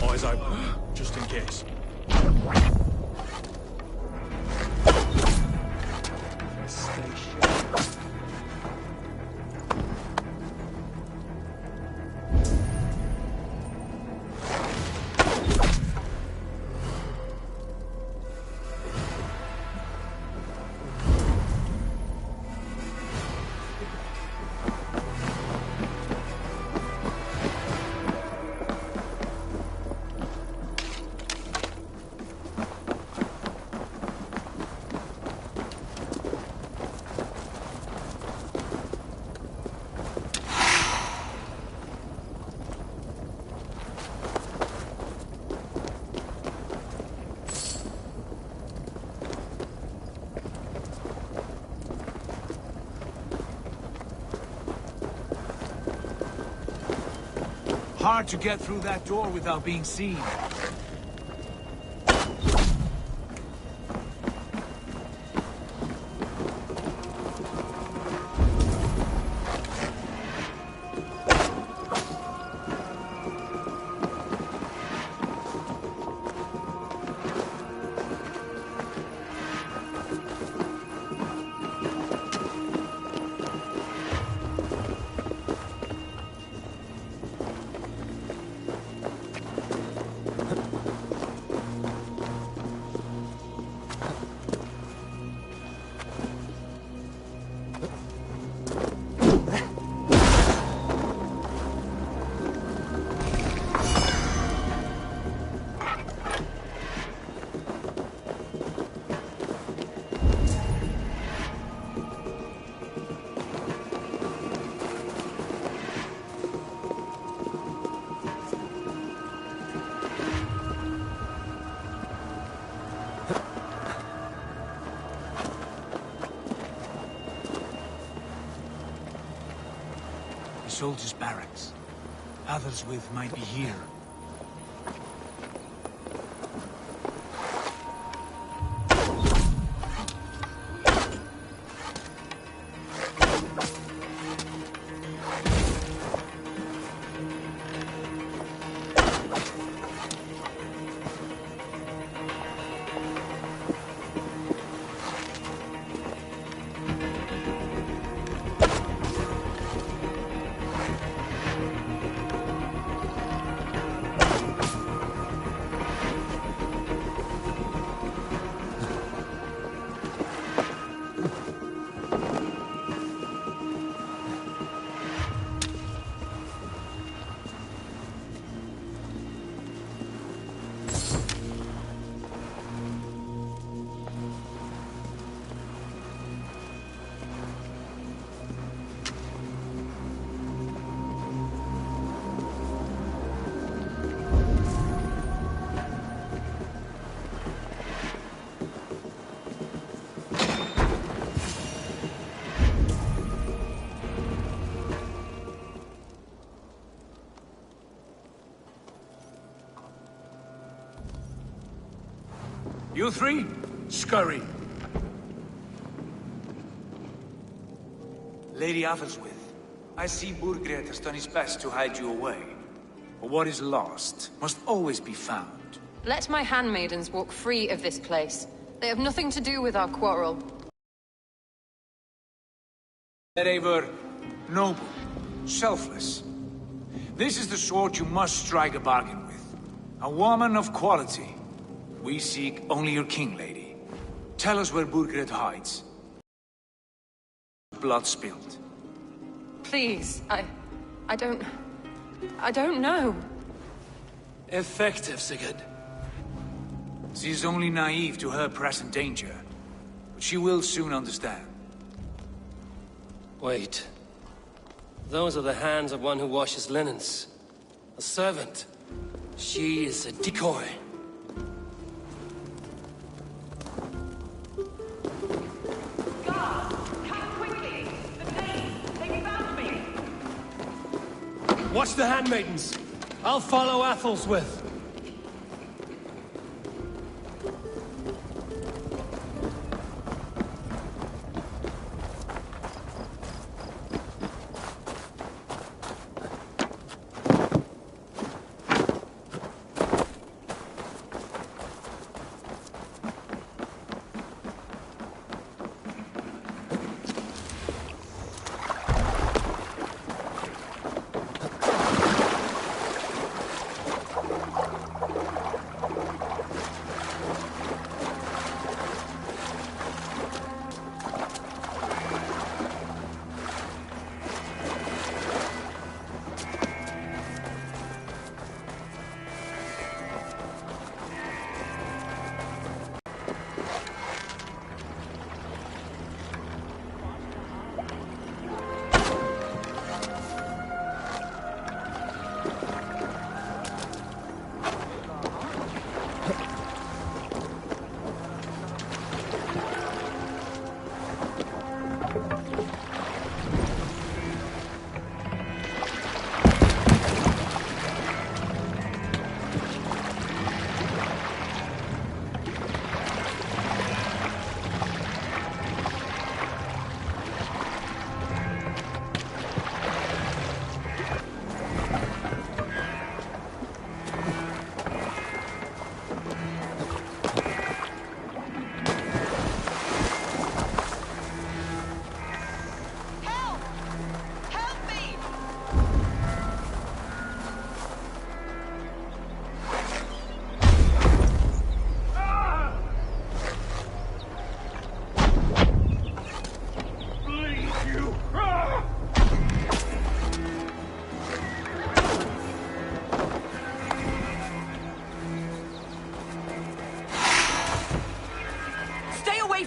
Eyes open, just in case. Hard to get through that door without being seen. Soldiers' barracks. Atherswith might be here. You three, scurry. Lady Atherswith, I see Burgred has done his best to hide you away. But what is lost must always be found. Let my handmaidens walk free of this place. They have nothing to do with our quarrel. They were noble, selfless. This is the sort you must strike a bargain with. A woman of quality. We seek only your king, lady. Tell us where Burgred hides. Blood spilled. Please, I don't know. Effective, Sigurd. She is only naive to her present danger. But she will soon understand. Wait. Those are the hands of one who washes linens. A servant. She is a decoy. Watch the handmaidens. I'll follow Athelswith.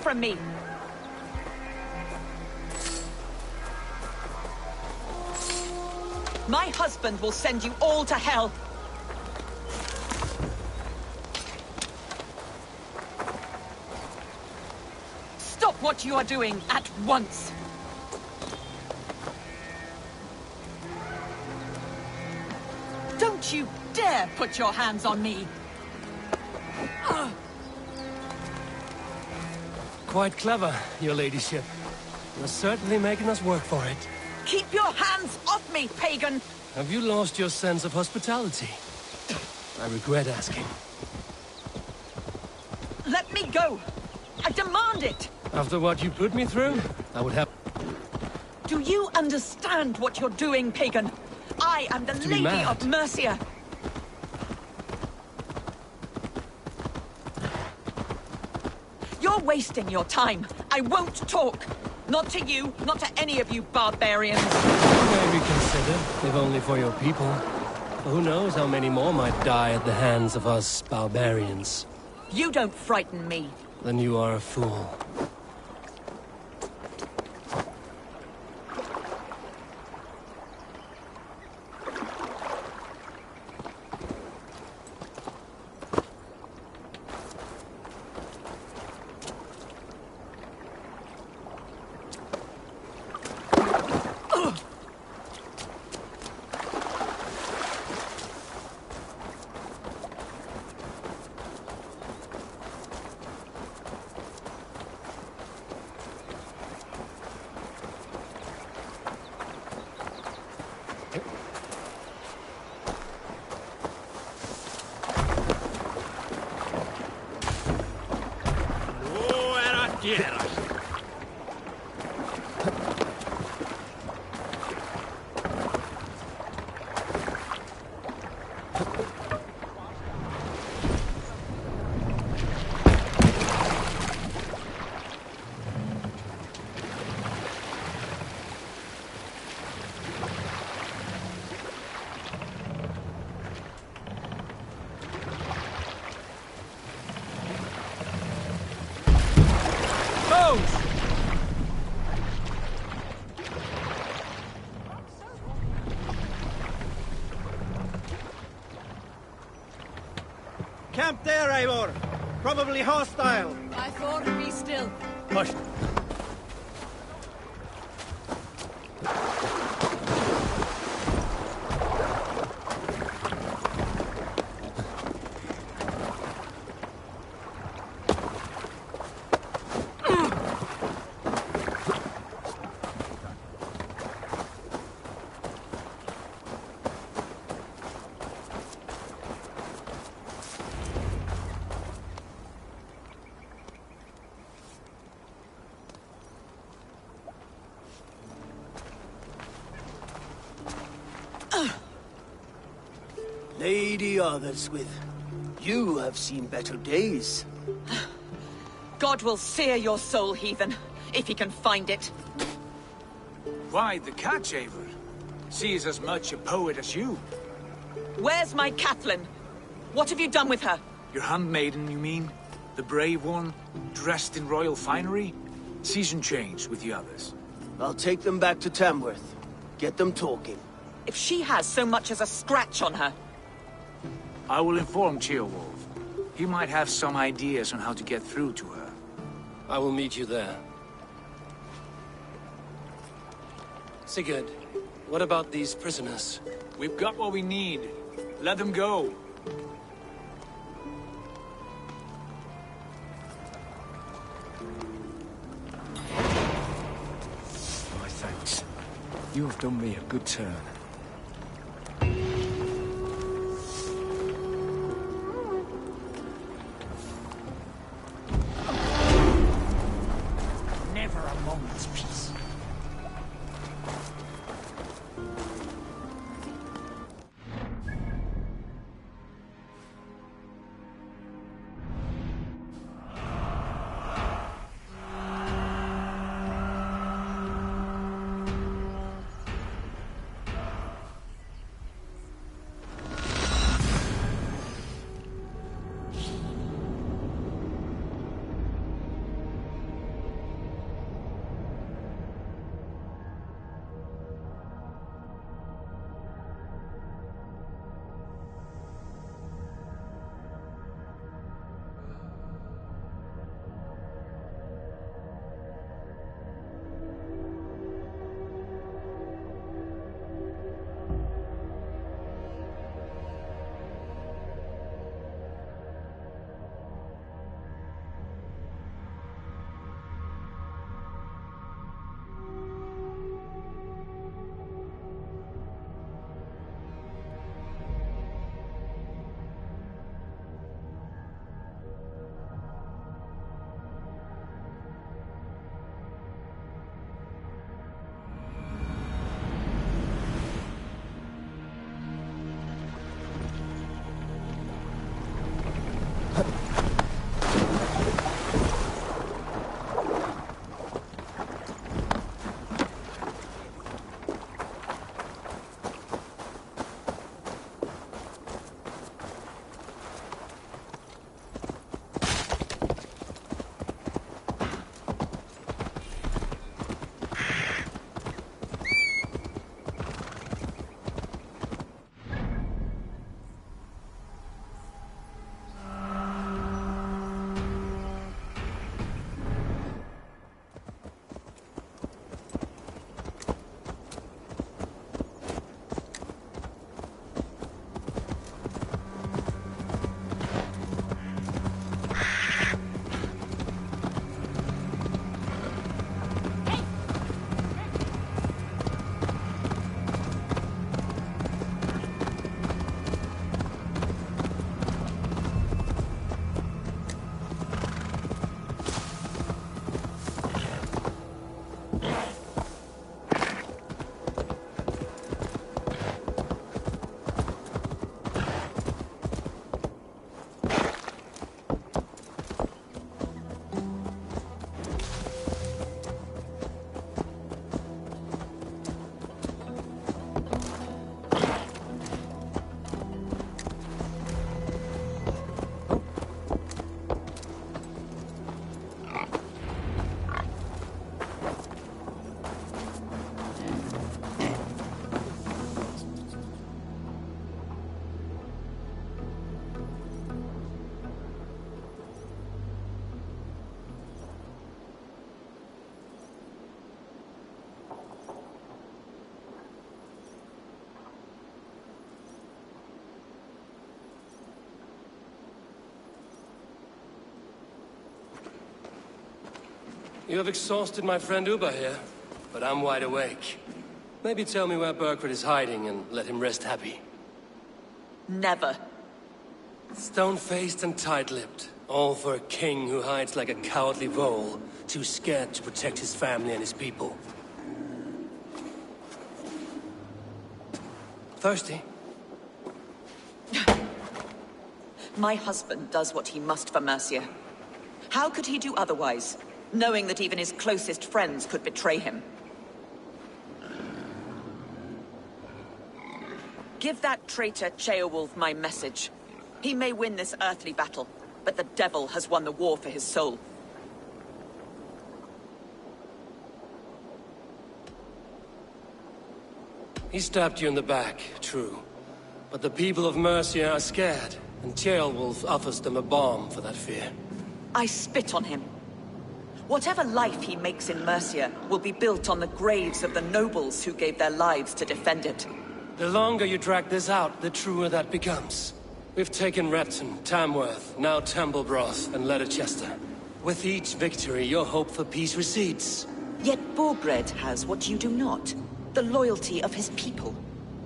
From me. My husband will send you all to hell. Stop what you are doing at once. Don't you dare put your hands on me! Quite clever, your ladyship. You're certainly making us work for it. Keep your hands off me, pagan! Have you lost your sense of hospitality? I regret asking. Let me go! I demand it! After what you put me through, I would have... Do you understand what you're doing, pagan? I am the To be Lady mad. of Mercia. You're wasting your time. I won't talk. Not to you, not to any of you barbarians. Maybe consider, if only for your people. Who knows how many more might die at the hands of us barbarians. You don't frighten me. Then you are a fool. Tierra. Camp there, Eivor. Probably hostile. I thought be still. Push. Lady Otherswith, you have seen better days. God will sear your soul, heathen, if he can find it. Why the catch, Eivor? She's as much a poet as you. Where's my Cathlin? What have you done with her? Your handmaiden, you mean? The brave one, dressed in royal finery? Season change with the others. I'll take them back to Tamworth. Get them talking. If she has so much as a scratch on her. I will inform Ceolwulf. He might have some ideas on how to get through to her. I will meet you there. Sigurd, what about these prisoners? We've got what we need. Let them go. My thanks. You have done me a good turn. Never a moment's peace. You have exhausted my friend Uba here, but I'm wide awake. Maybe tell me where Burkred is hiding and let him rest happy. Never. Stone-faced and tight-lipped. All for a king who hides like a cowardly vole, too scared to protect his family and his people. Thirsty? My husband does what he must for Mercia. How could he do otherwise, knowing that even his closest friends could betray him? Give that traitor Ceolwulf my message. He may win this earthly battle, but the devil has won the war for his soul. He stabbed you in the back, true. But the people of Mercia are scared, and Ceolwulf offers them a balm for that fear. I spit on him. Whatever life he makes in Mercia will be built on the graves of the nobles who gave their lives to defend it. The longer you drag this out, the truer that becomes. We've taken Repton, Tamworth, now Templebroth, and Leicester. With each victory, your hope for peace recedes. Yet Burgred has what you do not. The loyalty of his people.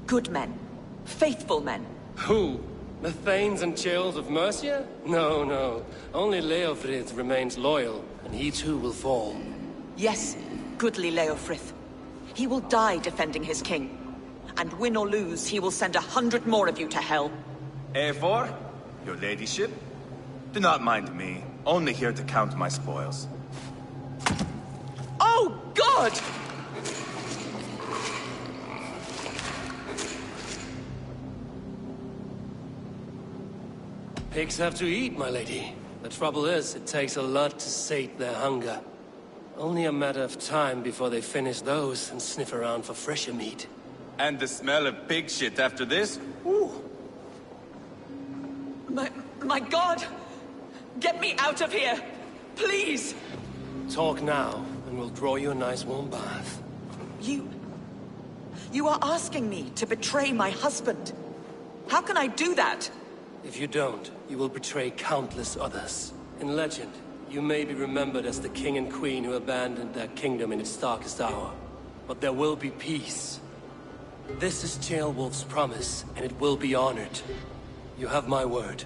Good men. Faithful men. Who? The Thanes and Chills of Mercia? No, no. Only Leofrith remains loyal, and he too will fall. Yes, goodly Leofrith. He will die defending his king. And win or lose, he will send 100 more of you to hell. Eivor, your ladyship? Do not mind me. Only here to count my spoils. Oh, God! Pigs have to eat, my lady. The trouble is, it takes a lot to sate their hunger. Only a matter of time before they finish those and sniff around for fresher meat. And the smell of pig shit after this? Ooh. My God! Get me out of here! Please! Talk now, and we'll draw you a nice warm bath. You are asking me to betray my husband. How can I do that? If you don't, you will betray countless others. In legend, you may be remembered as the king and queen who abandoned their kingdom in its darkest hour. But there will be peace. This is Ceolwulf's promise, and it will be honored. You have my word.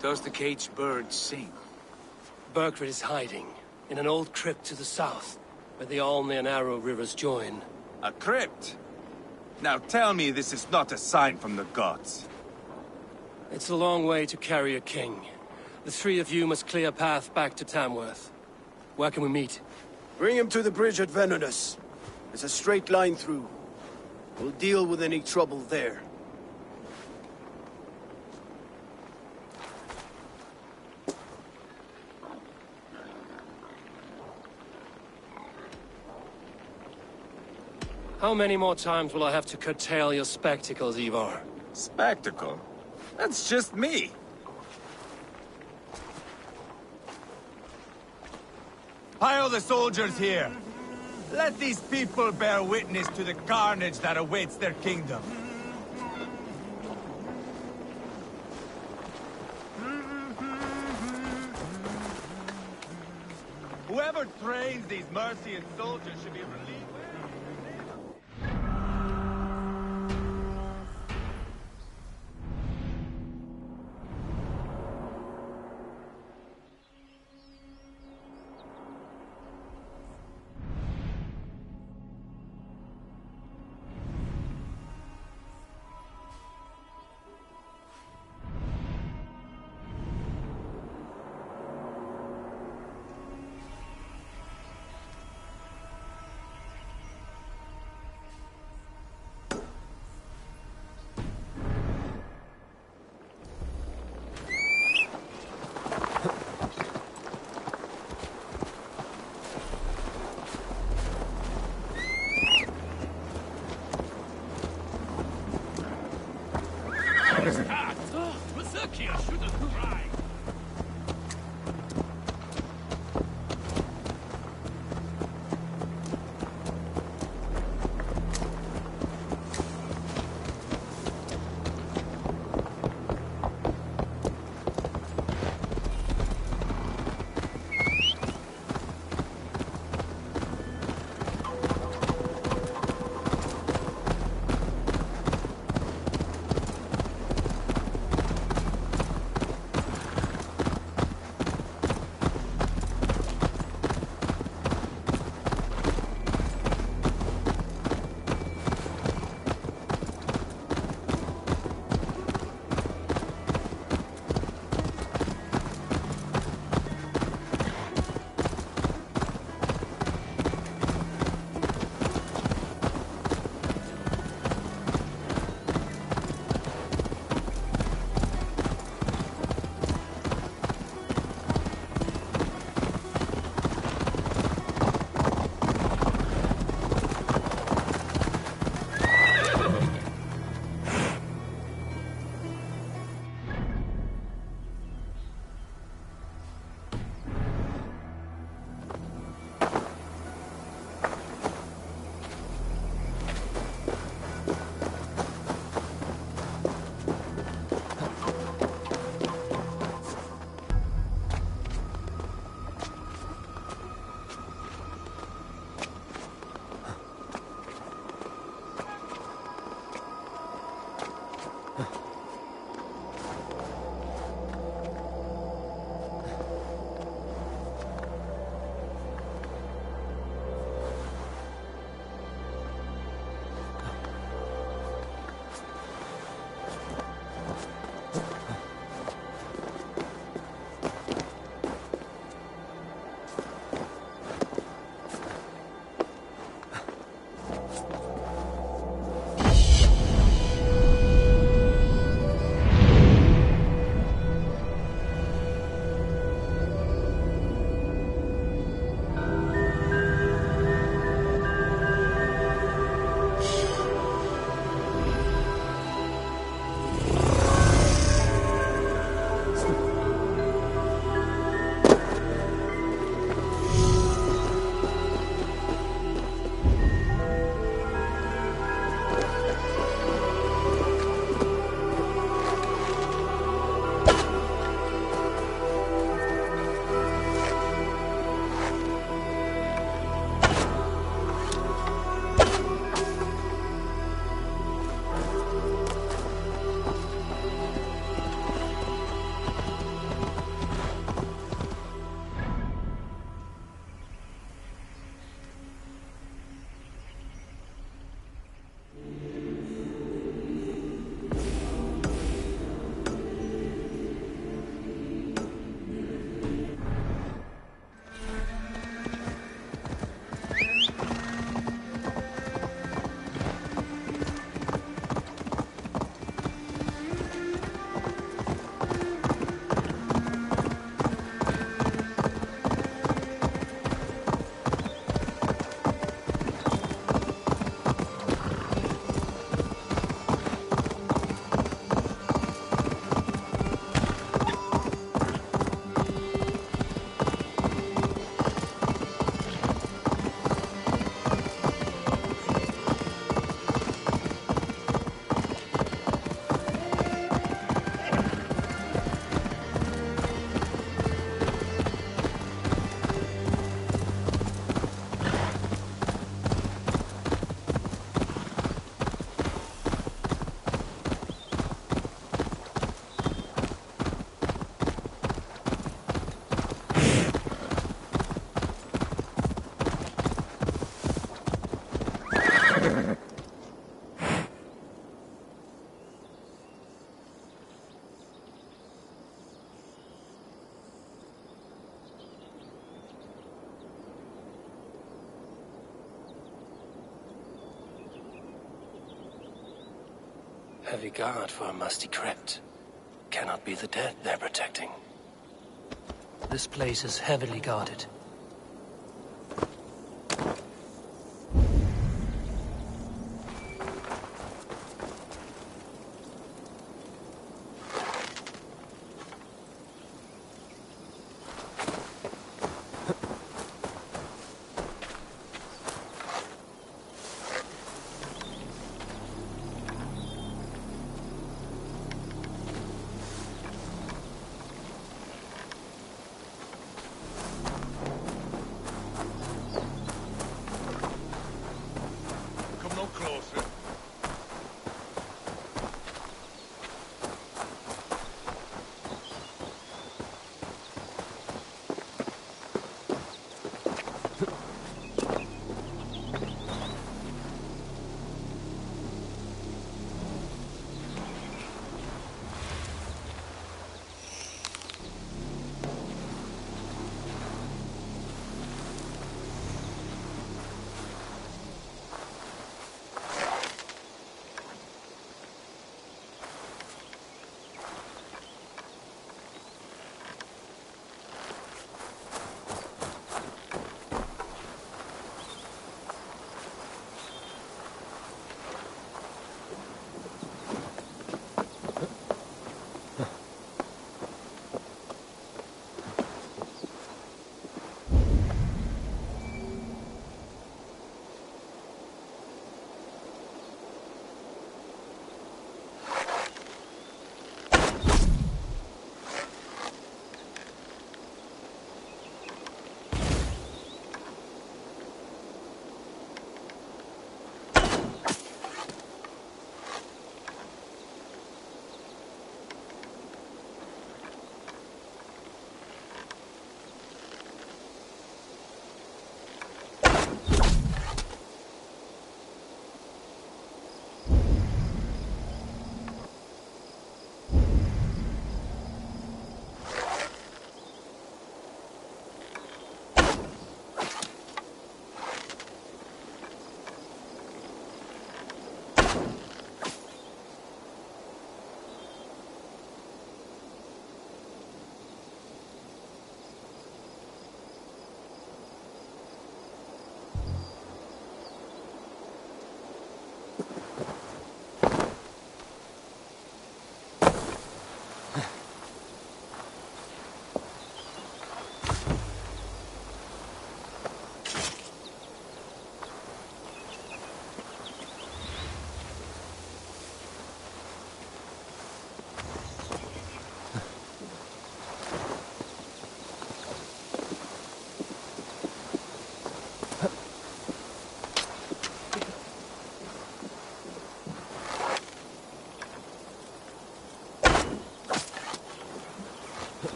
Does the caged bird sing? Burkred is hiding in an old crypt to the south, where the Alne and Arrow rivers join. A crypt? Now tell me this is not a sign from the gods. It's a long way to carry a king. The three of you must clear a path back to Tamworth. Where can we meet? Bring him to the bridge at Venonus. It's a straight line through. We'll deal with any trouble there. How many more times will I have to curtail your spectacles, Ivar? Spectacle? That's just me. Pile the soldiers here. Let these people bear witness to the carnage that awaits their kingdom. Whoever trains these Mercian soldiers should be relieved. Heavy guard for a musty crypt. Cannot be the dead they're protecting. This place is heavily guarded.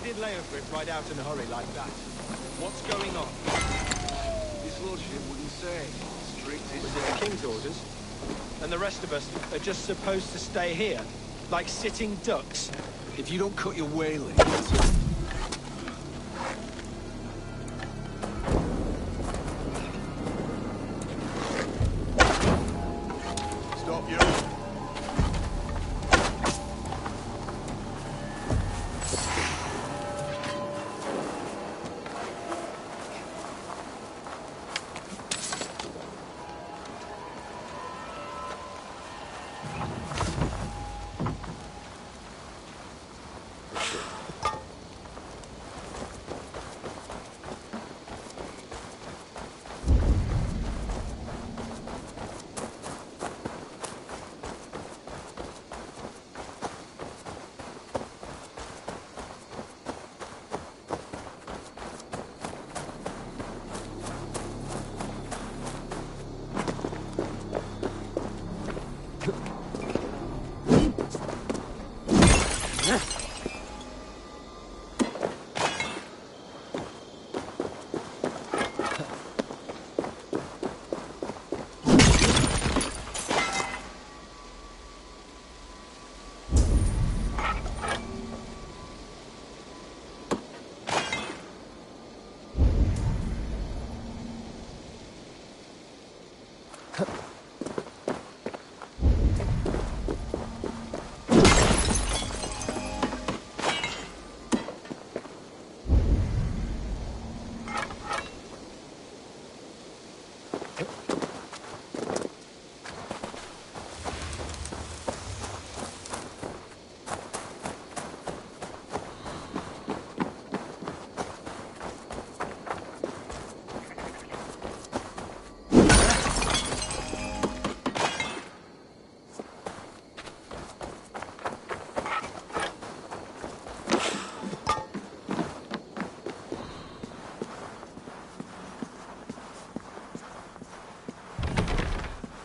Why did Leofric ride out in a hurry like that? What's going on? His lordship wouldn't say. Strict is Was it the king's orders? And the rest of us are just supposed to stay here? Like sitting ducks? If you don't cut your wailing... Stop you!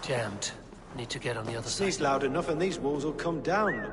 Jammed. Need to get on the other side. Sneeze loud enough and these walls will come down.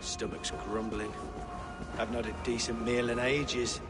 Stomach's grumbling. I've not had a decent meal in ages.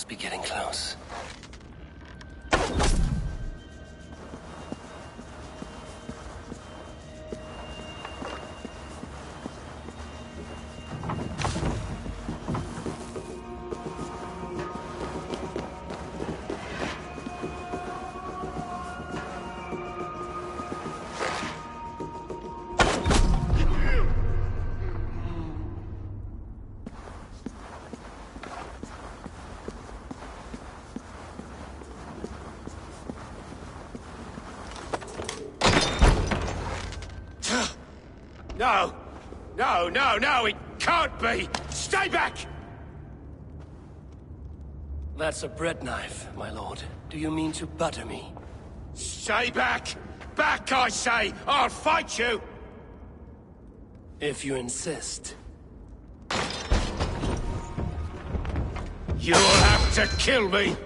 must be getting close. No! No, no, no! It can't be! Stay back! That's a bread knife, my lord. Do you mean to butter me? Stay back! Back, I say! I'll fight you! If you insist. You'll have to kill me!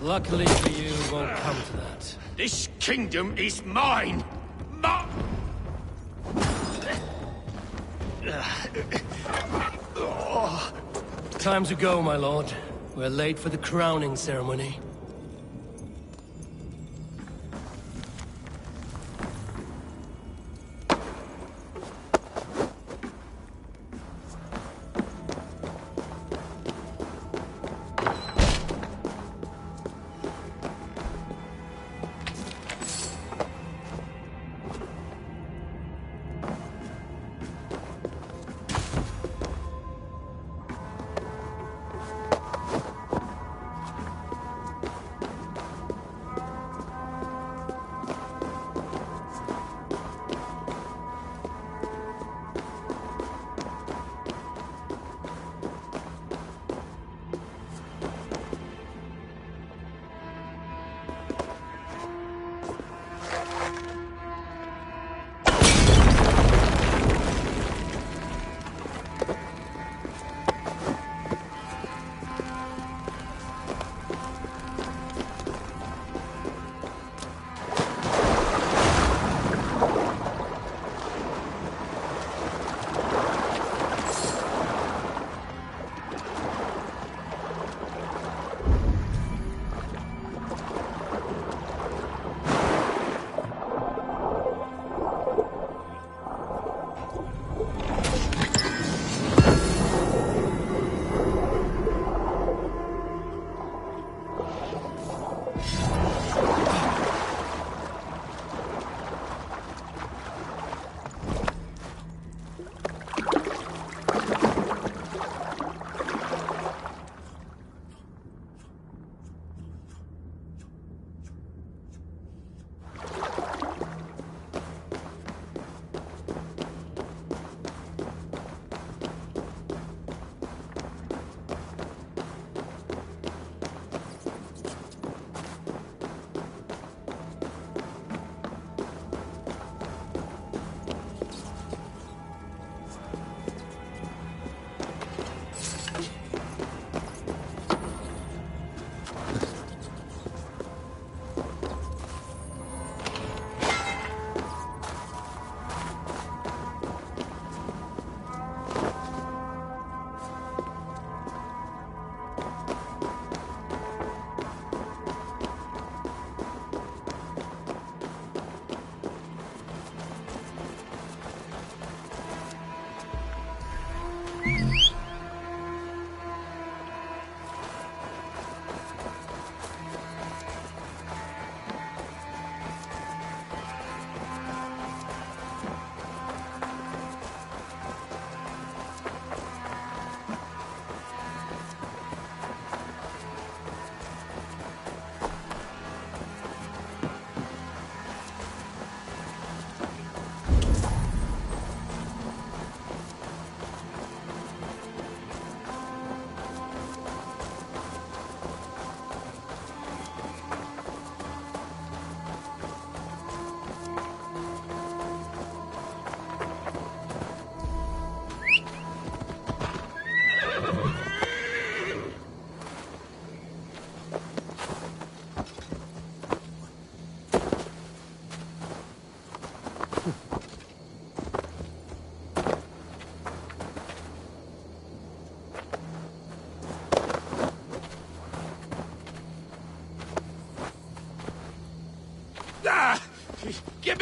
Luckily for you, it won't come to that. This kingdom is mine! Time to go, my lord. We're late for the crowning ceremony.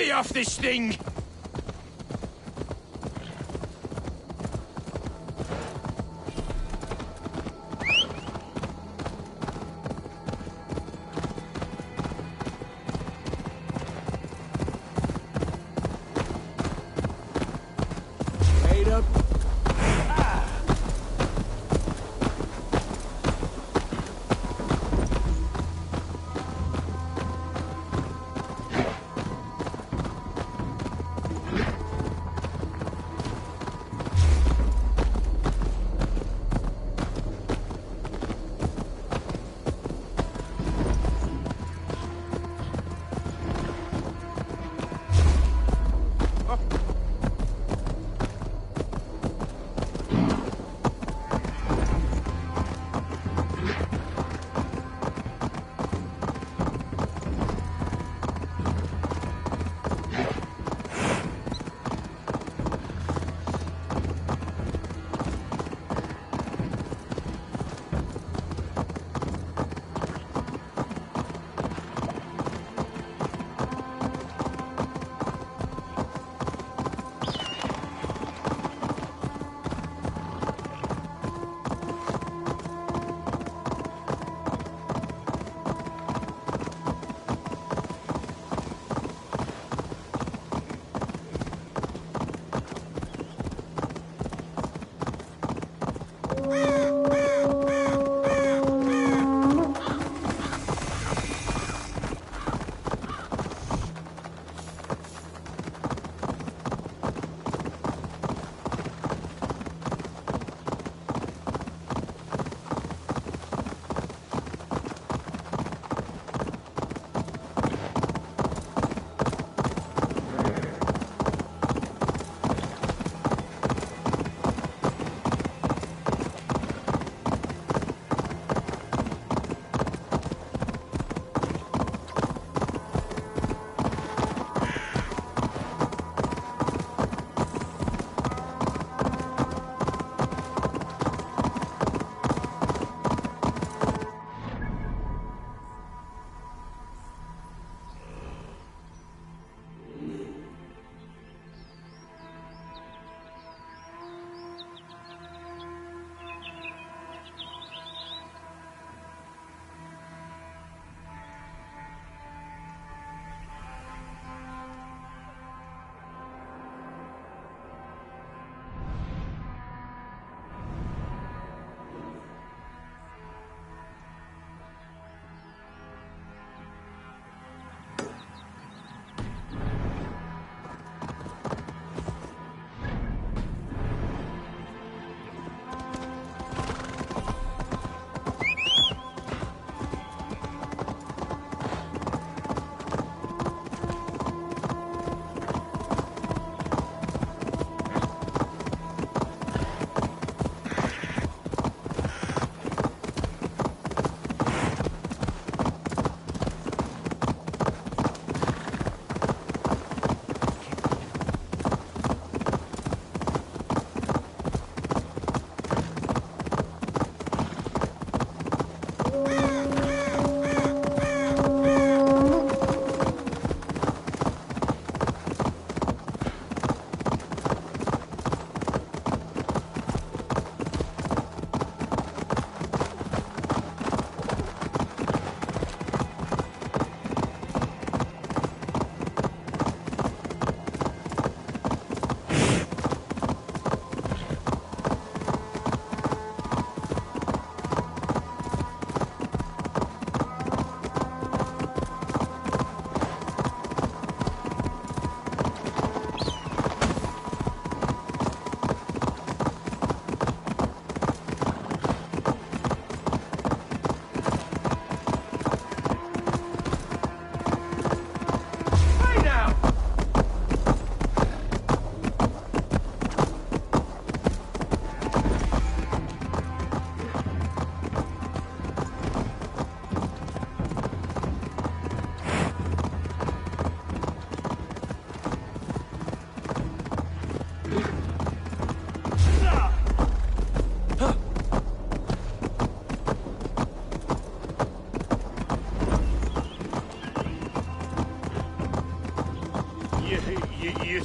me off this thing! Wait up.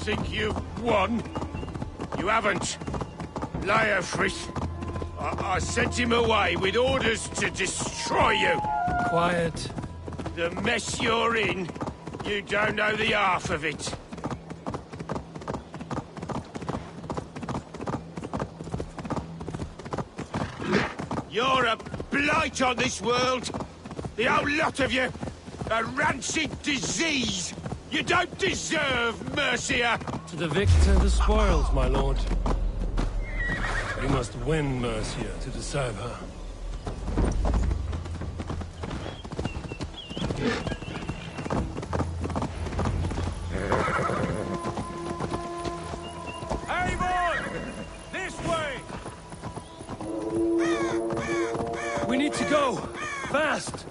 think you've won? You haven't. Leofrith. I sent him away with orders to destroy you. Quiet. The mess you're in, you don't know the half of it. You're a blight on this world. The whole lot of you. A rancid disease. You don't deserve Mercia. To the victor, the spoils, my lord. You must win Mercia to deserve her. We need to go! Fast!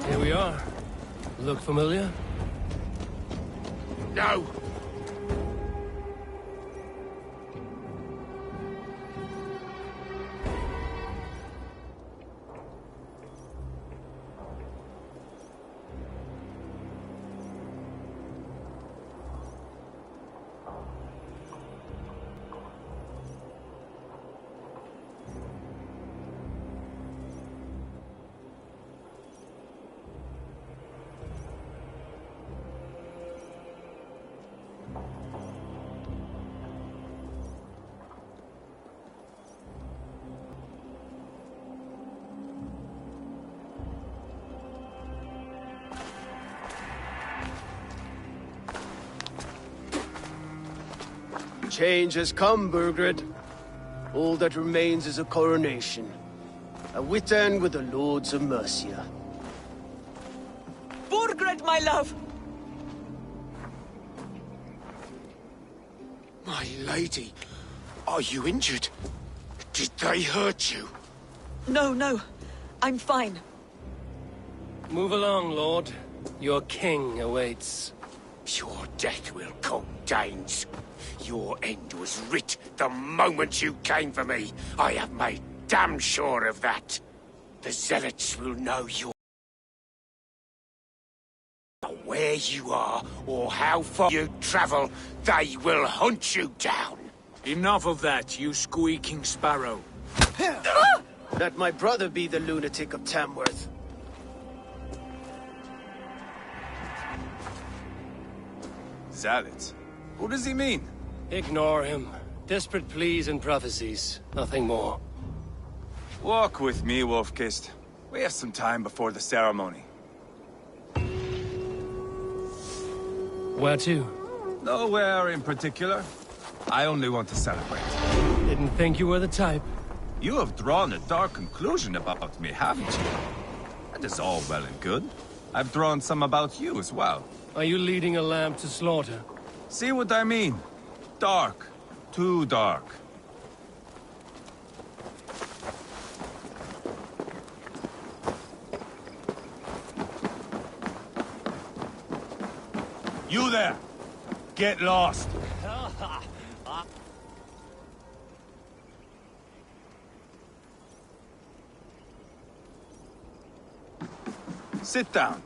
Here we are. Look familiar? No. Change has come, Burgred. All that remains is a coronation. A Witan with the Lords of Mercia. Burgred, my love! My lady, are you injured? Did they hurt you? No, no. I'm fine. Move along, Lord. Your king awaits. Your death will come, Danes. Your end was writ the moment you came for me. I have made damn sure of that. The Zealots will know you're... Where you are, or how far you travel, they will hunt you down. Enough of that, you squeaking sparrow. Let my brother be the lunatic of Tamworth. Zealots? Who does he mean? Ignore him. Desperate pleas and prophecies. Nothing more. Walk with me, Wolf-Kissed. We have some time before the ceremony. Where to? Nowhere in particular. I only want to celebrate. Didn't think you were the type. You have drawn a dark conclusion about me, haven't you? That is all well and good. I've drawn some about you as well. Are you leading a lamb to slaughter? See what I mean? Dark. Too dark. You there! Get lost! Sit down.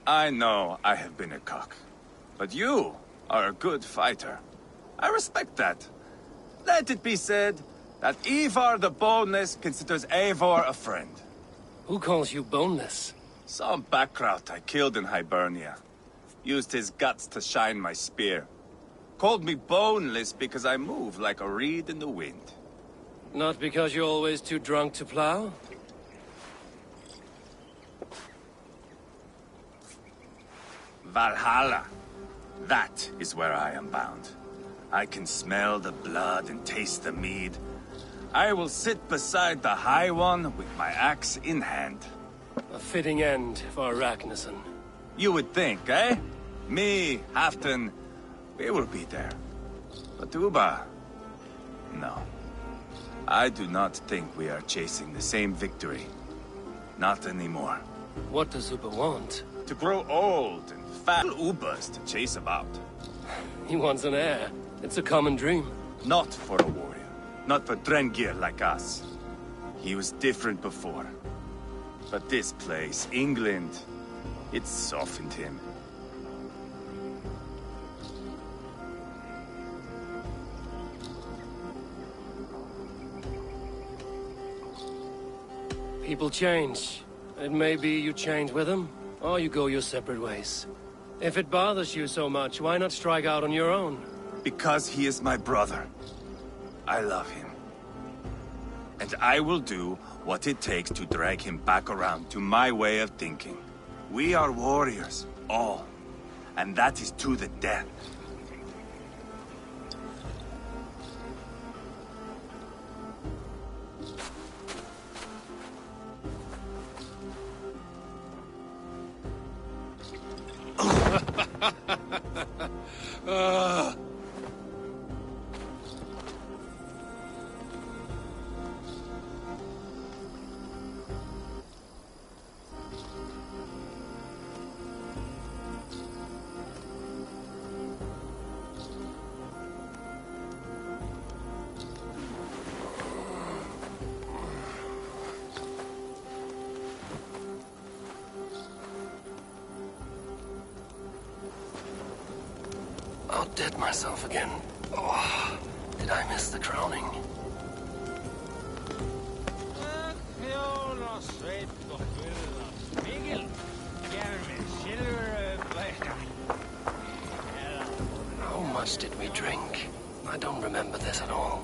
I know I have been a cock, but you are a good fighter. I respect that. Let it be said that Ivar the Boneless considers Eivor a friend. Who calls you boneless? Some backrout I killed in Hibernia. Used his guts to shine my spear. Called me boneless because I move like a reed in the wind. Not because you're always too drunk to plow? Valhalla. That is where I am bound. I can smell the blood and taste the mead. I will sit beside the High One with my axe in hand. A fitting end for Ragnarsson. You would think, eh? Me, Halfdan, we will be there. But Uba... no. I do not think we are chasing the same victory. Not anymore. What does Uba want? To grow old and fat Ubas to chase about. He wants an heir. It's a common dream. Not for a warrior. Not for Drengir like us. He was different before. But this place, England, it softened him. People change. It may be you change with them, or you go your separate ways. If it bothers you so much, why not strike out on your own? Because he is my brother. I love him. And I will do what it takes to drag him back around to my way of thinking. We are warriors, all. And that is to the death. I'll dead myself again. Oh, did I miss the crowning? How much did we drink? I don't remember this at all.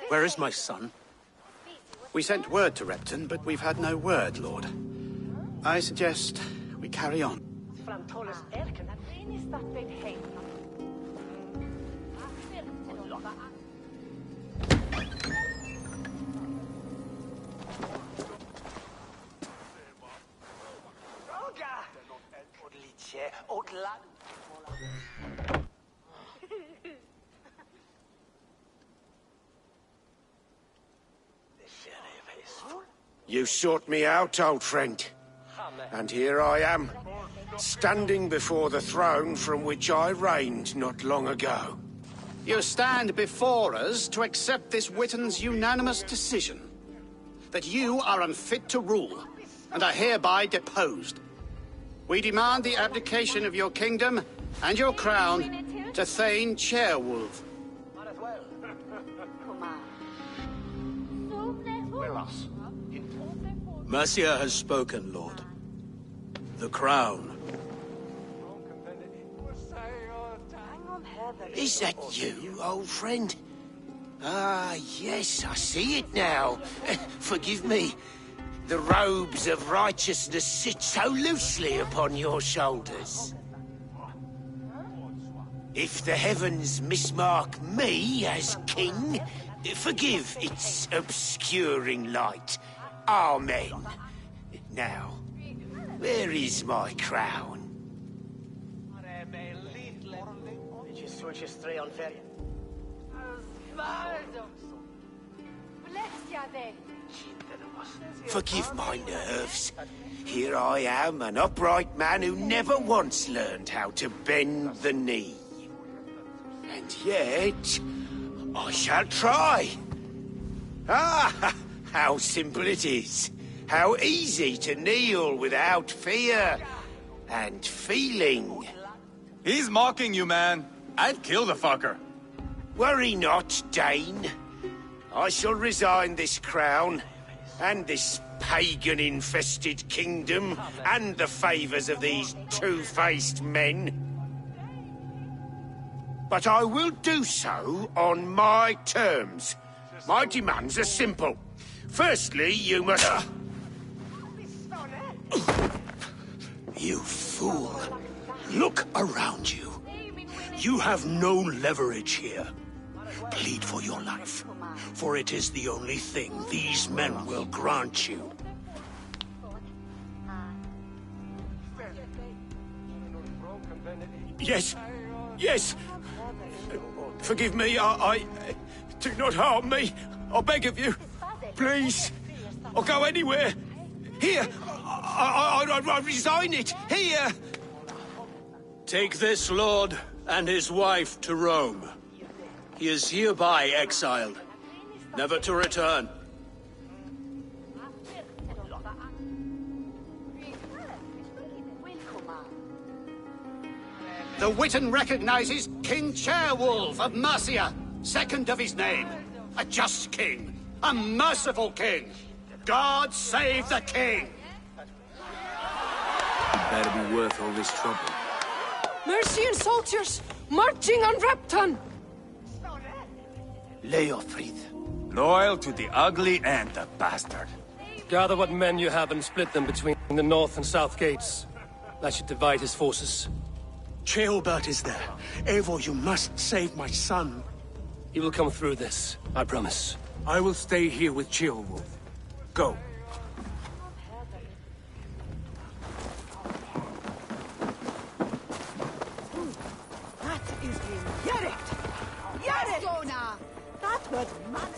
Where is my son? We sent word to Repton, but we've had no word, Lord. I suggest we carry on. You sought me out, old friend. And here I am, standing before the throne from which I reigned not long ago. You stand before us to accept this Witten's unanimous decision. That you are unfit to rule, and are hereby deposed. We demand the abdication of your kingdom and your crown to Thane Chairwolf. Mercia has spoken, Lord. The crown. Is that you, old friend? Ah, yes, I see it now. Forgive me. The robes of righteousness sit so loosely upon your shoulders. If the heavens mismark me as king, forgive its obscuring light. Amen. Now, where is my crown? Forgive my nerves. Here I am, an upright man who never once learned how to bend the knee. And yet, I shall try. Ah, how simple it is. How easy to kneel without fear and feeling. He's mocking you, man. I'd kill the fucker. Worry not, Dane. I shall resign this crown, and this pagan-infested kingdom, and the favors of these two-faced men. But I will do so on my terms. My demands are simple. Firstly, you must... You fool. Look around you. You have no leverage here. Plead for your life, for it is the only thing these men will grant you. Yes, yes. Forgive me, I... Do not harm me. I beg of you. Please. I'll go anywhere. Here. I resign it. Here. Take this lord and his wife to Rome. He is hereby exiled, never to return. The Witten recognizes King Chairwolf of Mercia, second of his name. A just king, a merciful king. God save the king! Better be worth all this trouble. Mercian soldiers, marching on Repton! Leofrid. Loyal to the ugly and the bastard. Gather what men you have and split them between the north and south gates. That should divide his forces. Ceolbert is there. Eivor, you must save my son. He will come through this, I promise. I will stay here with Ceolwulf. Go. That is the Yerrit! Yerrit! That was man.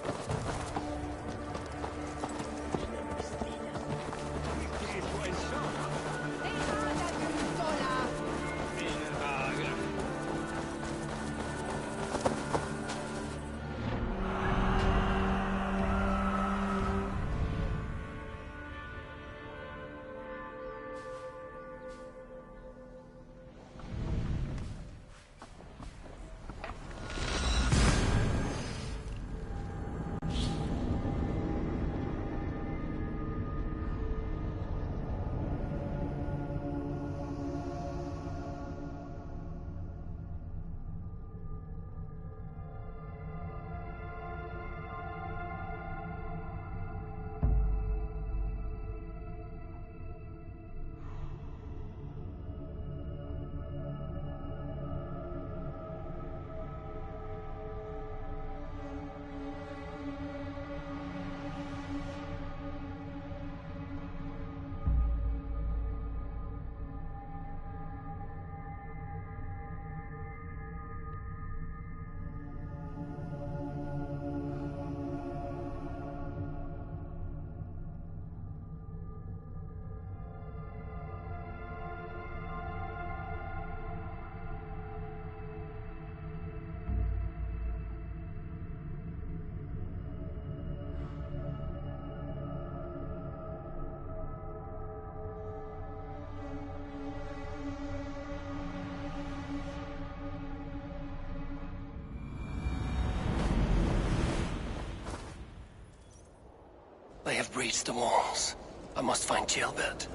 reach the walls. I must find Gilbert.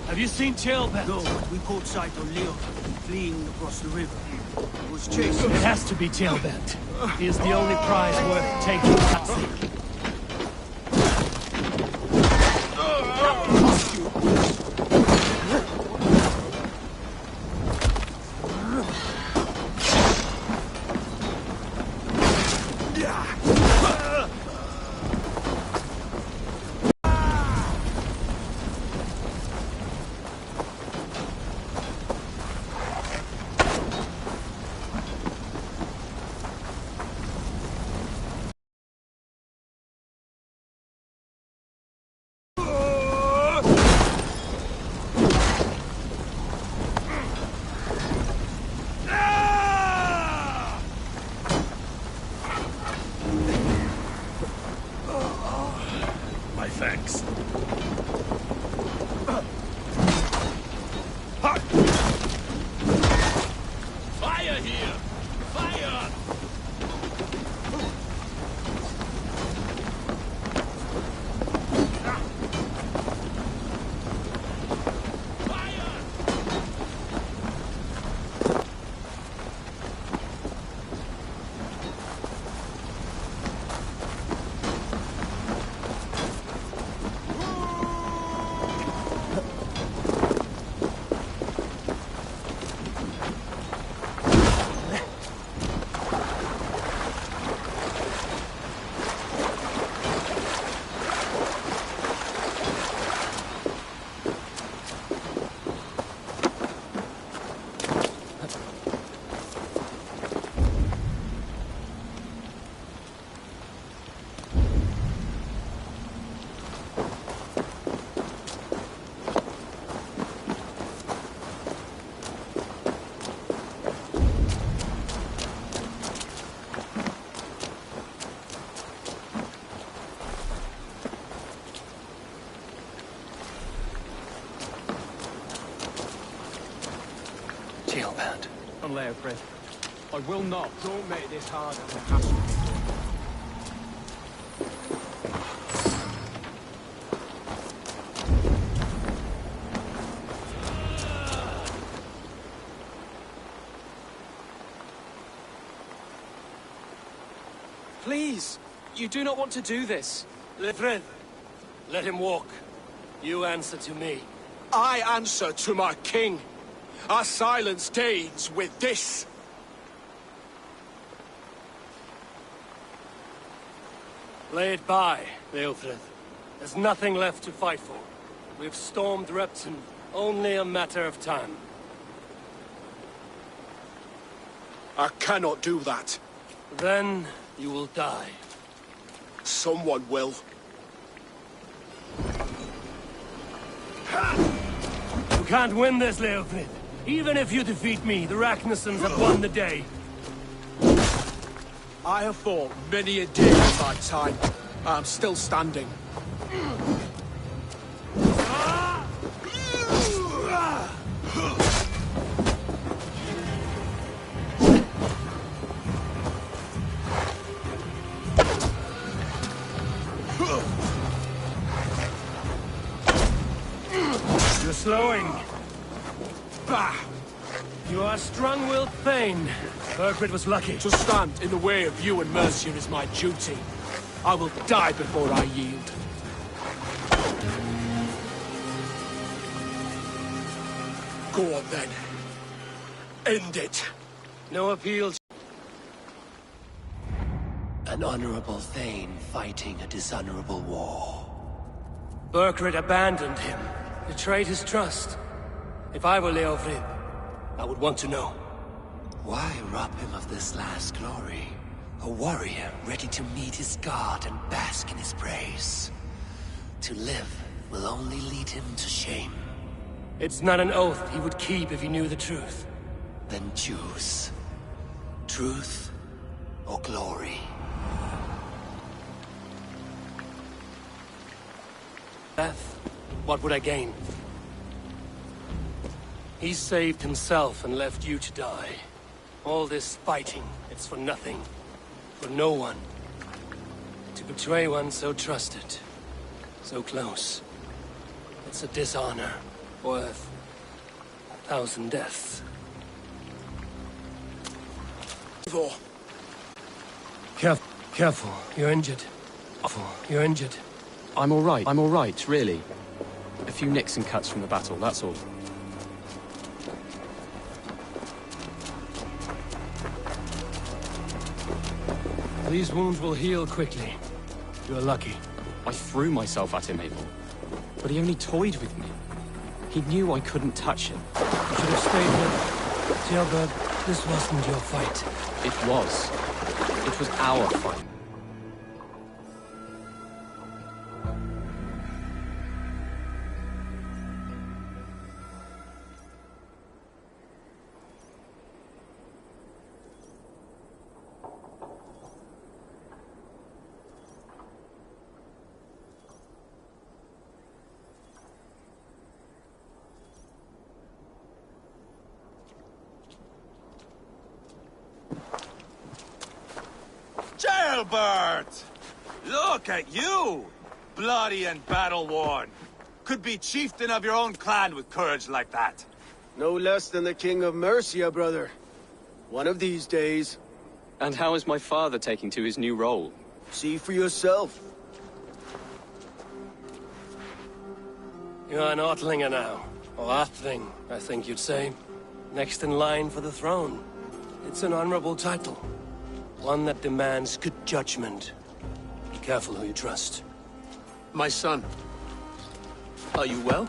Have you seen Gilbert? No, we caught sight of Leo fleeing across the river. He was chasing. It has to be Gilbert. He is the only prize worth taking. Thanks. Fire here! Fire! Gilbert. And Leofrid, I will not. Don't make this harder than it has to be. Please, you do not want to do this. Leofrid, let him walk. You answer to me. I answer to my king. I silence Danes with this. Lay it by, Leofrid. There's nothing left to fight for. We've stormed Repton, only a matter of time. I cannot do that. Then you will die. Someone will. You can't win this, Leofrid. Even if you defeat me, the Ragnarsons have won the day. I have fought many a day in my time. I'm still standing. You're slowing. Bah! You are strong-willed Thane. Burgred was lucky. To stand in the way of you and Mercia is my duty. I will die before I yield. Go on then. End it. No appeal. An honorable Thane fighting a dishonorable war. Burgred abandoned him, betrayed his trust. If I were Leofrid, I would want to know. Why rob him of this last glory? A warrior ready to meet his god and bask in his praise. To live will only lead him to shame. It's not an oath he would keep if he knew the truth. Then choose. Truth or glory. Death, what would I gain? He saved himself and left you to die. All this fighting, it's for nothing. For no one. To betray one so trusted, so close. It's a dishonor worth 1,000 deaths. Careful, you're injured. You're injured. I'm all right, really. A few nicks and cuts from the battle, that's all. These wounds will heal quickly. You're lucky. I threw myself at him, Abel. But he only toyed with me. He knew I couldn't touch him. You should have stayed with Ceolbert. This wasn't your fight. It was. It was our fight. Ceolbert! Look at you! Bloody and battle-worn. Could be chieftain of your own clan with courage like that. No less than the King of Mercia, brother. One of these days. And how is my father taking to his new role? See for yourself. You're an Ortlinger now. Or Athling, I think you'd say. Next in line for the throne. It's an honorable title. One that demands good judgment. Be careful who you trust. My son. Are you well?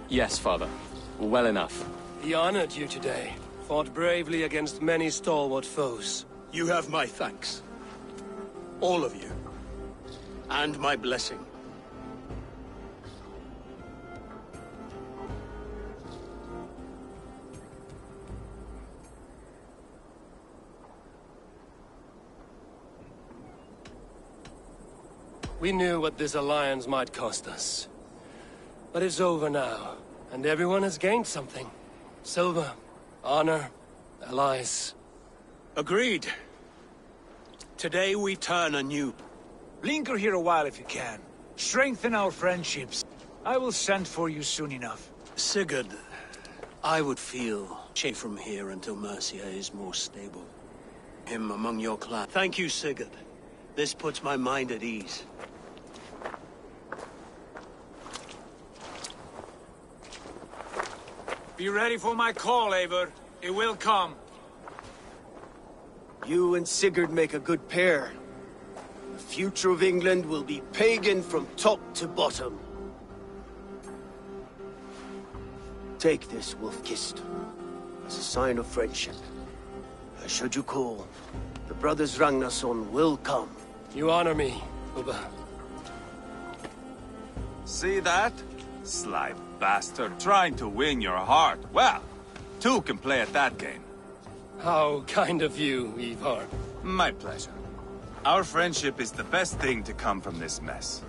Yes, father. Well enough. He honored you today. Fought bravely against many stalwart foes. You have my thanks. All of you. And my blessing. We knew what this alliance might cost us. But it's over now, and everyone has gained something. Silver, honor, allies. Agreed. Today we turn anew. Linger here a while if you can. Strengthen our friendships. I will send for you soon enough. Sigurd, I would feel safe from here until Mercia is more stable. Him among your clan. Thank you, Sigurd. This puts my mind at ease. Be ready for my call, Eivor. It will come. You and Sigurd make a good pair. The future of England will be pagan from top to bottom. Take this, Wolf-Kissed, as a sign of friendship. Should you call, the brothers Ragnarsson will come. You honor me, Ubba. See that? Sly bastard, trying to win your heart. Well, two can play at that game. How kind of you, Ivar. My pleasure. Our friendship is the best thing to come from this mess.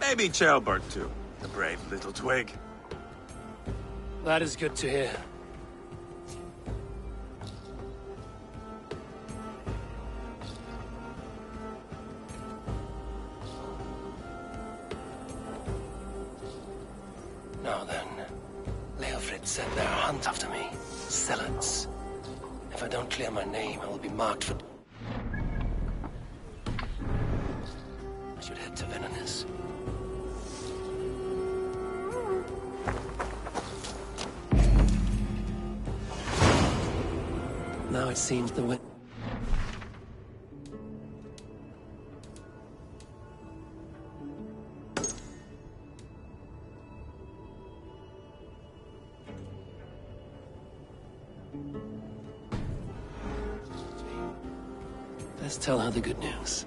Maybe Ceolbert too, the brave little twig. That is good to hear. Now then, Leofrid sent their hunt after me. Zealots. If I don't clear my name, I will be marked for... I should head to Venanis. Now it seems the way... Let's tell her the good news.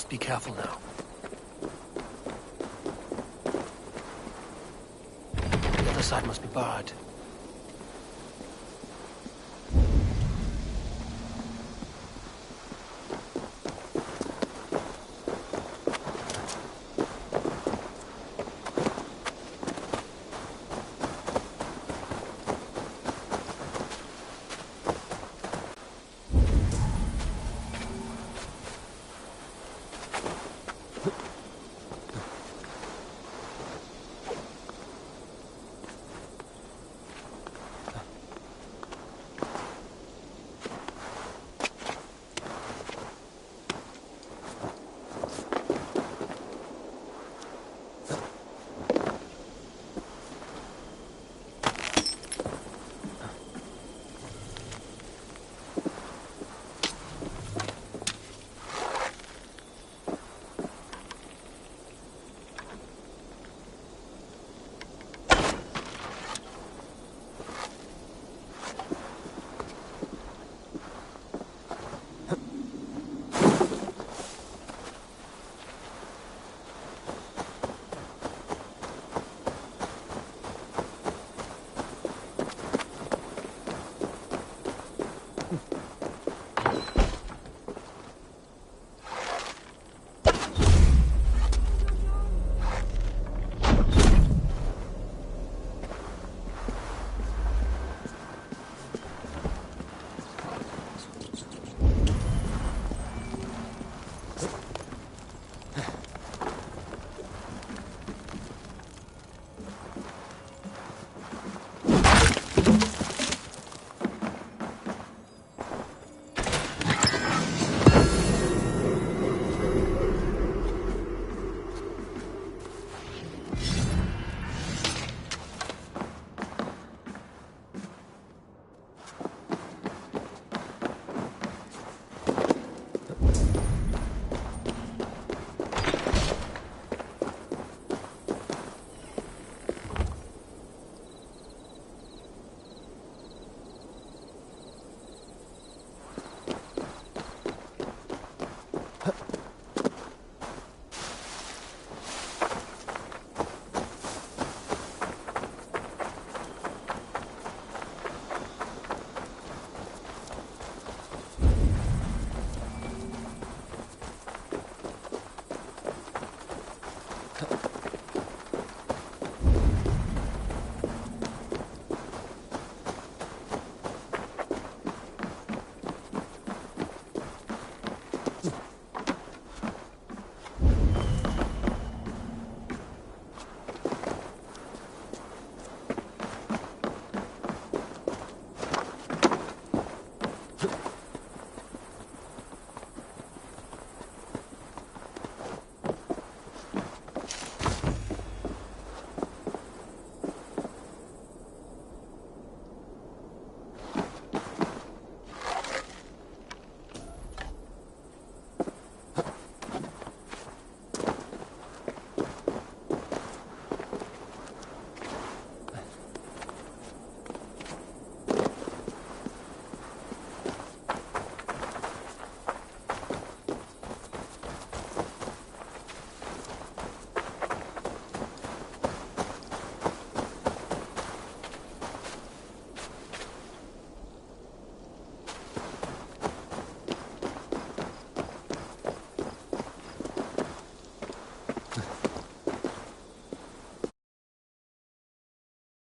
Be careful now. The other side must be barred.